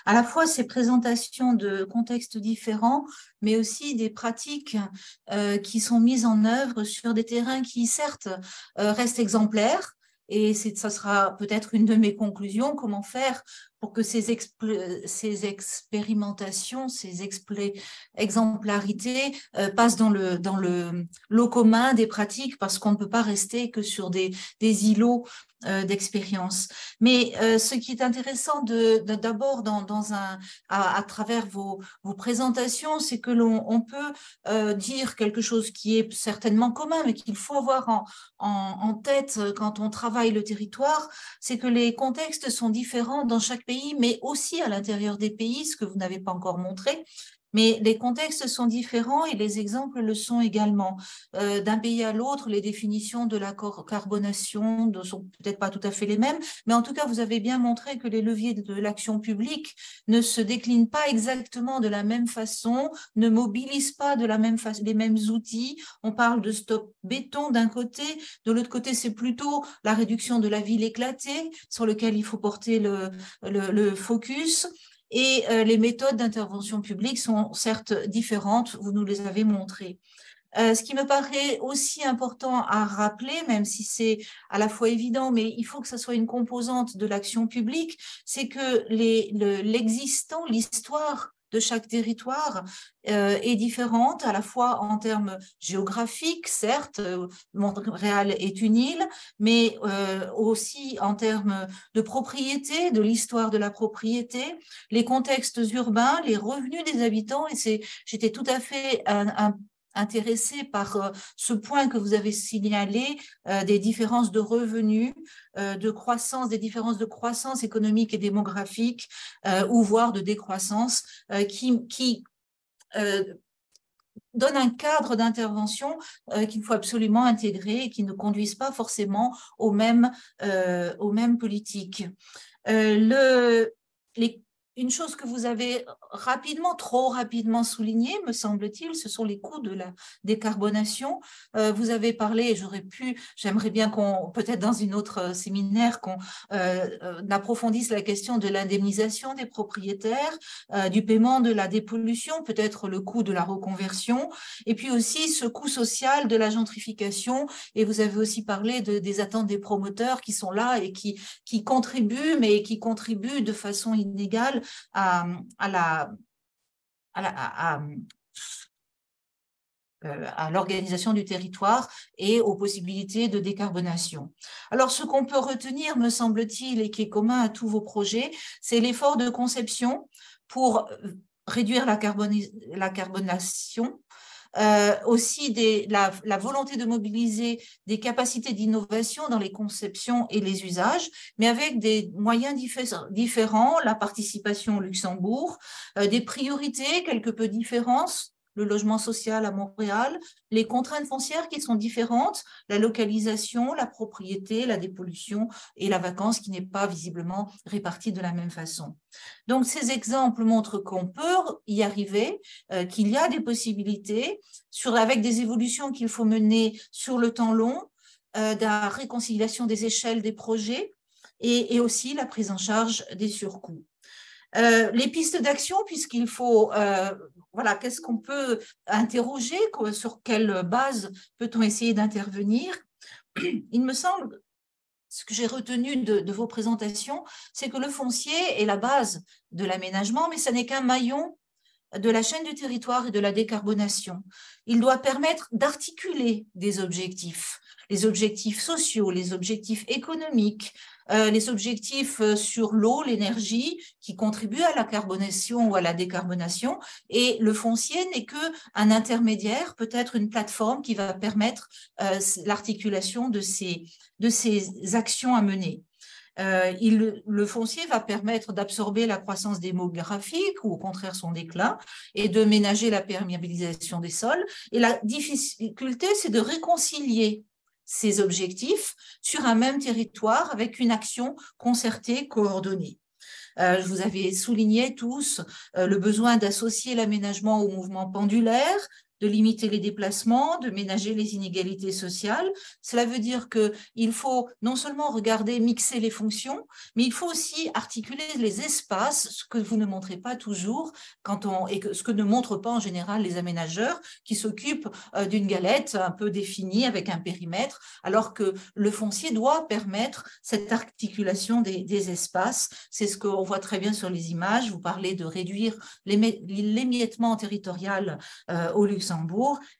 à la fois ces présentations de contextes différents, mais aussi des pratiques qui sont mises en œuvre sur des terrains qui, certes, restent exemplaires. Et ça sera peut-être une de mes conclusions, comment faire pour que ces expérimentations, ces exemplarités passent dans le lot commun des pratiques, parce qu'on ne peut pas rester que sur des îlots d'expérience. Mais ce qui est intéressant d'abord à travers vos présentations, c'est que l'on peut dire quelque chose qui est certainement commun, mais qu'il faut avoir en tête quand on travaille le territoire, c'est que les contextes sont différents dans chaque pays, mais aussi à l'intérieur des pays, ce que vous n'avez pas encore montré. Mais les contextes sont différents et les exemples le sont également. D'un pays à l'autre, les définitions de la carbonation ne sont peut-être pas tout à fait les mêmes, mais en tout cas, vous avez bien montré que les leviers de l'action publique ne se déclinent pas exactement de la même façon, ne mobilisent pas de la même façon les mêmes outils. On parle de stop béton d'un côté, de l'autre côté, c'est plutôt la réduction de la ville éclatée sur lequel il faut porter le focus. Et les méthodes d'intervention publique sont certes différentes, vous nous les avez montrées. Ce qui me paraît aussi important à rappeler, même si c'est à la fois évident, mais il faut que ça soit une composante de l'action publique, c'est que l'existant, l'histoire de chaque territoire est différente, à la fois en termes géographiques, certes, Montréal est une île, mais aussi en termes de propriété, de l'histoire de la propriété, les contextes urbains, les revenus des habitants, et j'étais tout à fait intéressée par ce point que vous avez signalé des différences de revenus, de croissance, des différences de croissance économique et démographique, ou voire de décroissance, qui donne un cadre d'intervention qu'il faut absolument intégrer et qui ne conduisent pas forcément aux mêmes politiques. Les une chose que vous avez trop rapidement soulignée, me semble-t-il, ce sont les coûts de la décarbonation. Vous avez parlé, j'aimerais bien peut-être dans une autre séminaire, qu'on approfondisse la question de l'indemnisation des propriétaires, du paiement de la dépollution, peut-être le coût de la reconversion, et puis aussi ce coût social de la gentrification. Et vous avez aussi parlé des attentes des promoteurs qui sont là et qui contribuent, mais qui contribuent de façon inégale à l'organisation du territoire et aux possibilités de décarbonation. Alors, ce qu'on peut retenir, me semble-t-il, et qui est commun à tous vos projets, c'est l'effort de conception pour réduire la carbonation, aussi la volonté de mobiliser des capacités d'innovation dans les conceptions et les usages, mais avec des moyens différents, la participation au Luxembourg, des priorités quelque peu différentes, le logement social à Montréal, les contraintes foncières qui sont différentes, la localisation, la propriété, la dépollution et la vacance qui n'est pas visiblement répartie de la même façon. Donc, ces exemples montrent qu'on peut y arriver, qu'il y a des possibilités avec des évolutions qu'il faut mener sur le temps long, de la réconciliation des échelles des projets et aussi la prise en charge des surcoûts. Les pistes d'action, puisqu'il faut, qu'est-ce qu'on peut interroger, sur quelle base peut-on essayer d'intervenir? Il me semble, ce que j'ai retenu de vos présentations, c'est que le foncier est la base de l'aménagement, mais ce n'est qu'un maillon de la chaîne du territoire et de la décarbonation. Il doit permettre d'articuler des objectifs, les objectifs sociaux, les objectifs économiques, les objectifs sur l'eau, l'énergie, qui contribuent à la carbonation ou à la décarbonation. Et le foncier n'est qu'un intermédiaire, peut-être une plateforme qui va permettre l'articulation de ces actions à mener. Le foncier va permettre d'absorber la croissance démographique ou au contraire son déclin et de ménager la perméabilisation des sols. Et la difficulté, c'est de réconcilier ces objectifs sur un même territoire avec une action concertée, coordonnée. Vous avez souligné tous le besoin d'associer l'aménagement au mouvement pendulaire, de limiter les déplacements, de ménager les inégalités sociales. Cela veut dire qu'il faut non seulement regarder, mixer les fonctions, mais il faut aussi articuler les espaces, ce que vous ne montrez pas toujours, ce que ne montrent pas en général les aménageurs, qui s'occupent d'une galette un peu définie avec un périmètre, alors que le foncier doit permettre cette articulation des espaces. C'est ce qu'on voit très bien sur les images. Vous parlez de réduire l'émiettement territorial au Luxembourg.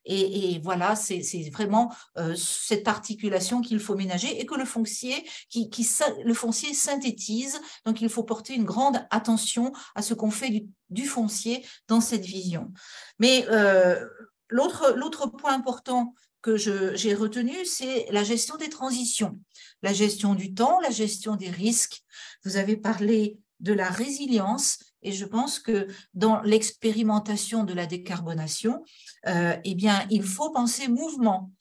Et voilà, c'est vraiment cette articulation qu'il faut ménager et que le foncier synthétise. Donc, il faut porter une grande attention à ce qu'on fait du foncier dans cette vision. Mais l'autre point important que j'ai retenu, c'est la gestion des transitions, la gestion du temps, la gestion des risques. Vous avez parlé de la résilience. Et je pense que dans l'expérimentation de la décarbonation, eh bien, il faut penser mouvement.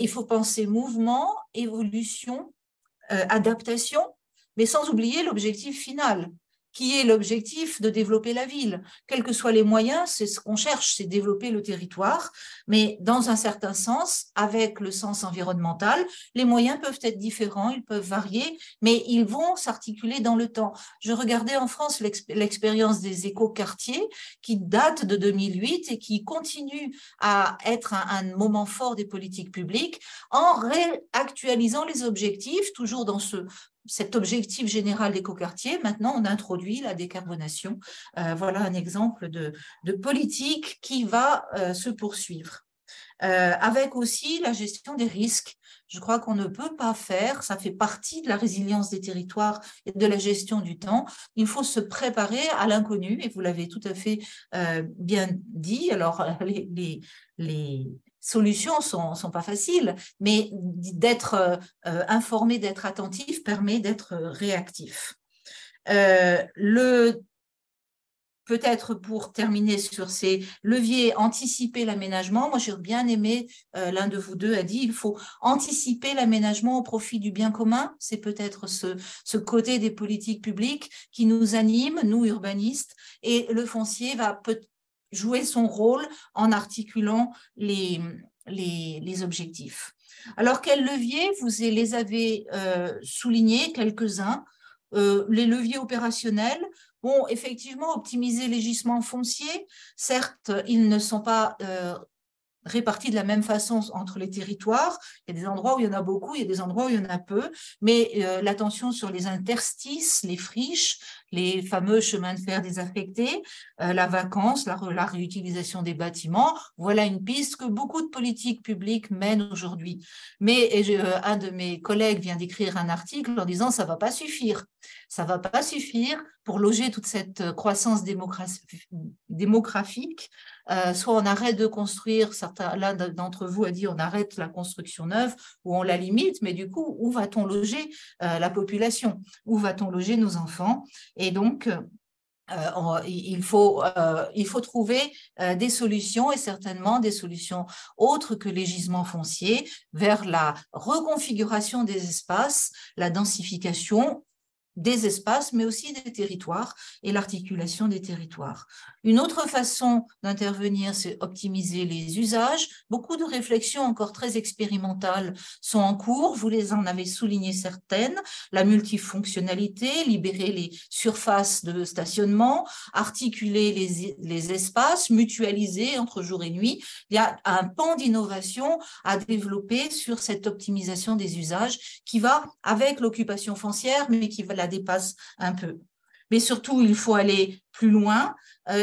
Il faut penser mouvement, évolution, adaptation, mais sans oublier l'objectif final, qui est l'objectif de développer la ville. Quels que soient les moyens, c'est ce qu'on cherche, c'est développer le territoire, mais dans un certain sens, avec le sens environnemental, les moyens peuvent être différents, ils peuvent varier, mais ils vont s'articuler dans le temps. Je regardais en France l'expérience des écoquartiers qui date de 2008 et qui continue à être un moment fort des politiques publiques en réactualisant les objectifs, toujours dans cet objectif général d'écoquartier. Maintenant, on introduit la décarbonation. Voilà un exemple de politique qui va se poursuivre. Avec aussi la gestion des risques. Je crois qu'on ne peut pas faire, ça fait partie de la résilience des territoires et de la gestion du temps. Il faut se préparer à l'inconnu, et vous l'avez tout à fait bien dit. Alors, les solutions sont pas faciles, mais d'être informé, d'être attentif permet d'être réactif. peut-être pour terminer sur ces leviers, anticiper l'aménagement. Moi, j'ai bien aimé, l'un de vous deux a dit, il faut anticiper l'aménagement au profit du bien commun. C'est peut-être ce côté des politiques publiques qui nous anime, nous urbanistes, et le foncier va jouer son rôle en articulant les objectifs. Alors, quels leviers? Vous les avez soulignés, quelques-uns. Les leviers opérationnels. Bon, effectivement, optimiser les gisements fonciers. Certes, ils ne sont pas répartis de la même façon entre les territoires. Il y a des endroits où il y en a beaucoup, il y a des endroits où il y en a peu, mais l'attention sur les interstices, les friches, les fameux chemins de fer désaffectés, la vacance, la réutilisation des bâtiments, voilà une piste que beaucoup de politiques publiques mènent aujourd'hui. Mais un de mes collègues vient d'écrire un article en disant ça ne va pas suffire. Ça ne va pas suffire pour loger toute cette croissance démographique. Soit on arrête de construire, l'un d'entre vous a dit on arrête la construction neuve ou on la limite, mais du coup, où va-t-on loger la population? Où va-t-on loger nos enfants? Et donc, il faut trouver des solutions, et certainement des solutions autres que les gisements fonciers, vers la reconfiguration des espaces, la densification des espaces, mais aussi des territoires et l'articulation des territoires. Une autre façon d'intervenir, c'est optimiser les usages. Beaucoup de réflexions encore très expérimentales sont en cours. Vous en avez souligné certaines. La multifonctionnalité, libérer les surfaces de stationnement, articuler les espaces, mutualiser entre jour et nuit. Il y a un pan d'innovation à développer sur cette optimisation des usages qui va avec l'occupation foncière, mais qui la dépasse un peu. Mais surtout, il faut aller plus loin.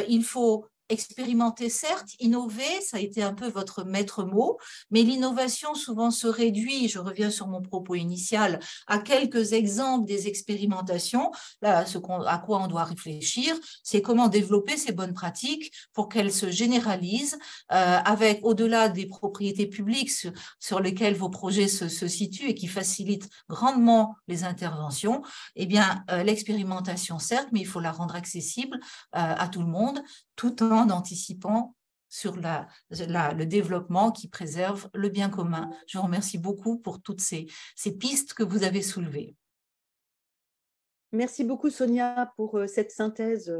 Il faut expérimenter, certes, innover, ça a été un peu votre maître mot, mais l'innovation souvent se réduit, je reviens sur mon propos initial, à quelques exemples des expérimentations. Là, à quoi on doit réfléchir, c'est comment développer ces bonnes pratiques pour qu'elles se généralisent avec, au-delà des propriétés publiques sur lesquelles vos projets se situent et qui facilitent grandement les interventions. Eh bien, l'expérimentation, certes, mais il faut la rendre accessible à tout le monde, tout en anticipant sur le développement qui préserve le bien commun. Je vous remercie beaucoup pour toutes ces pistes que vous avez soulevées. Merci beaucoup, Sonia, pour cette synthèse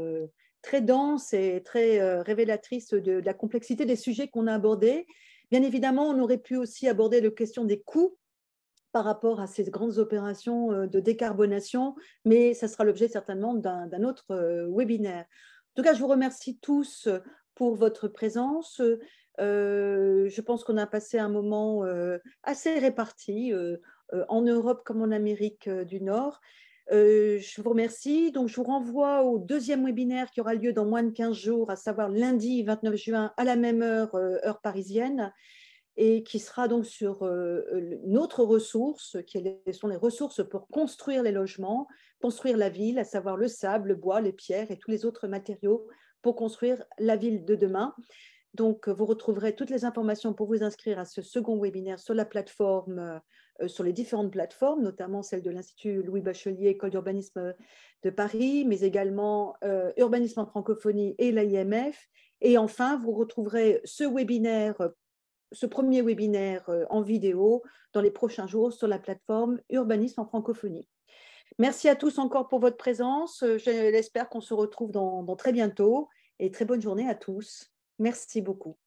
très dense et très révélatrice de la complexité des sujets qu'on a abordés. Bien évidemment, on aurait pu aussi aborder la question des coûts par rapport à ces grandes opérations de décarbonation, mais ça sera l'objet certainement d'un autre webinaire. En tout cas, je vous remercie tous pour votre présence. Je pense qu'on a passé un moment assez réparti en Europe comme en Amérique du Nord. Je vous remercie. Donc, je vous renvoie au deuxième webinaire qui aura lieu dans moins de 15 jours, à savoir lundi 29 juin à la même heure, heure parisienne, et qui sera donc sur notre ressource, qui sont les ressources pour construire les logements, construire la ville, à savoir le sable, le bois, les pierres et tous les autres matériaux pour construire la ville de demain. Donc, vous retrouverez toutes les informations pour vous inscrire à ce second webinaire sur la plateforme, sur les différentes plateformes, notamment celle de l'Institut Louis Bachelier, École d'urbanisme de Paris, mais également Urbanisme en francophonie et l'AIMF. Et enfin, vous retrouverez ce premier webinaire en vidéo dans les prochains jours sur la plateforme Urbanisme en francophonie. Merci à tous encore pour votre présence. J'espère qu'on se retrouve dans très bientôt et très bonne journée à tous. Merci beaucoup.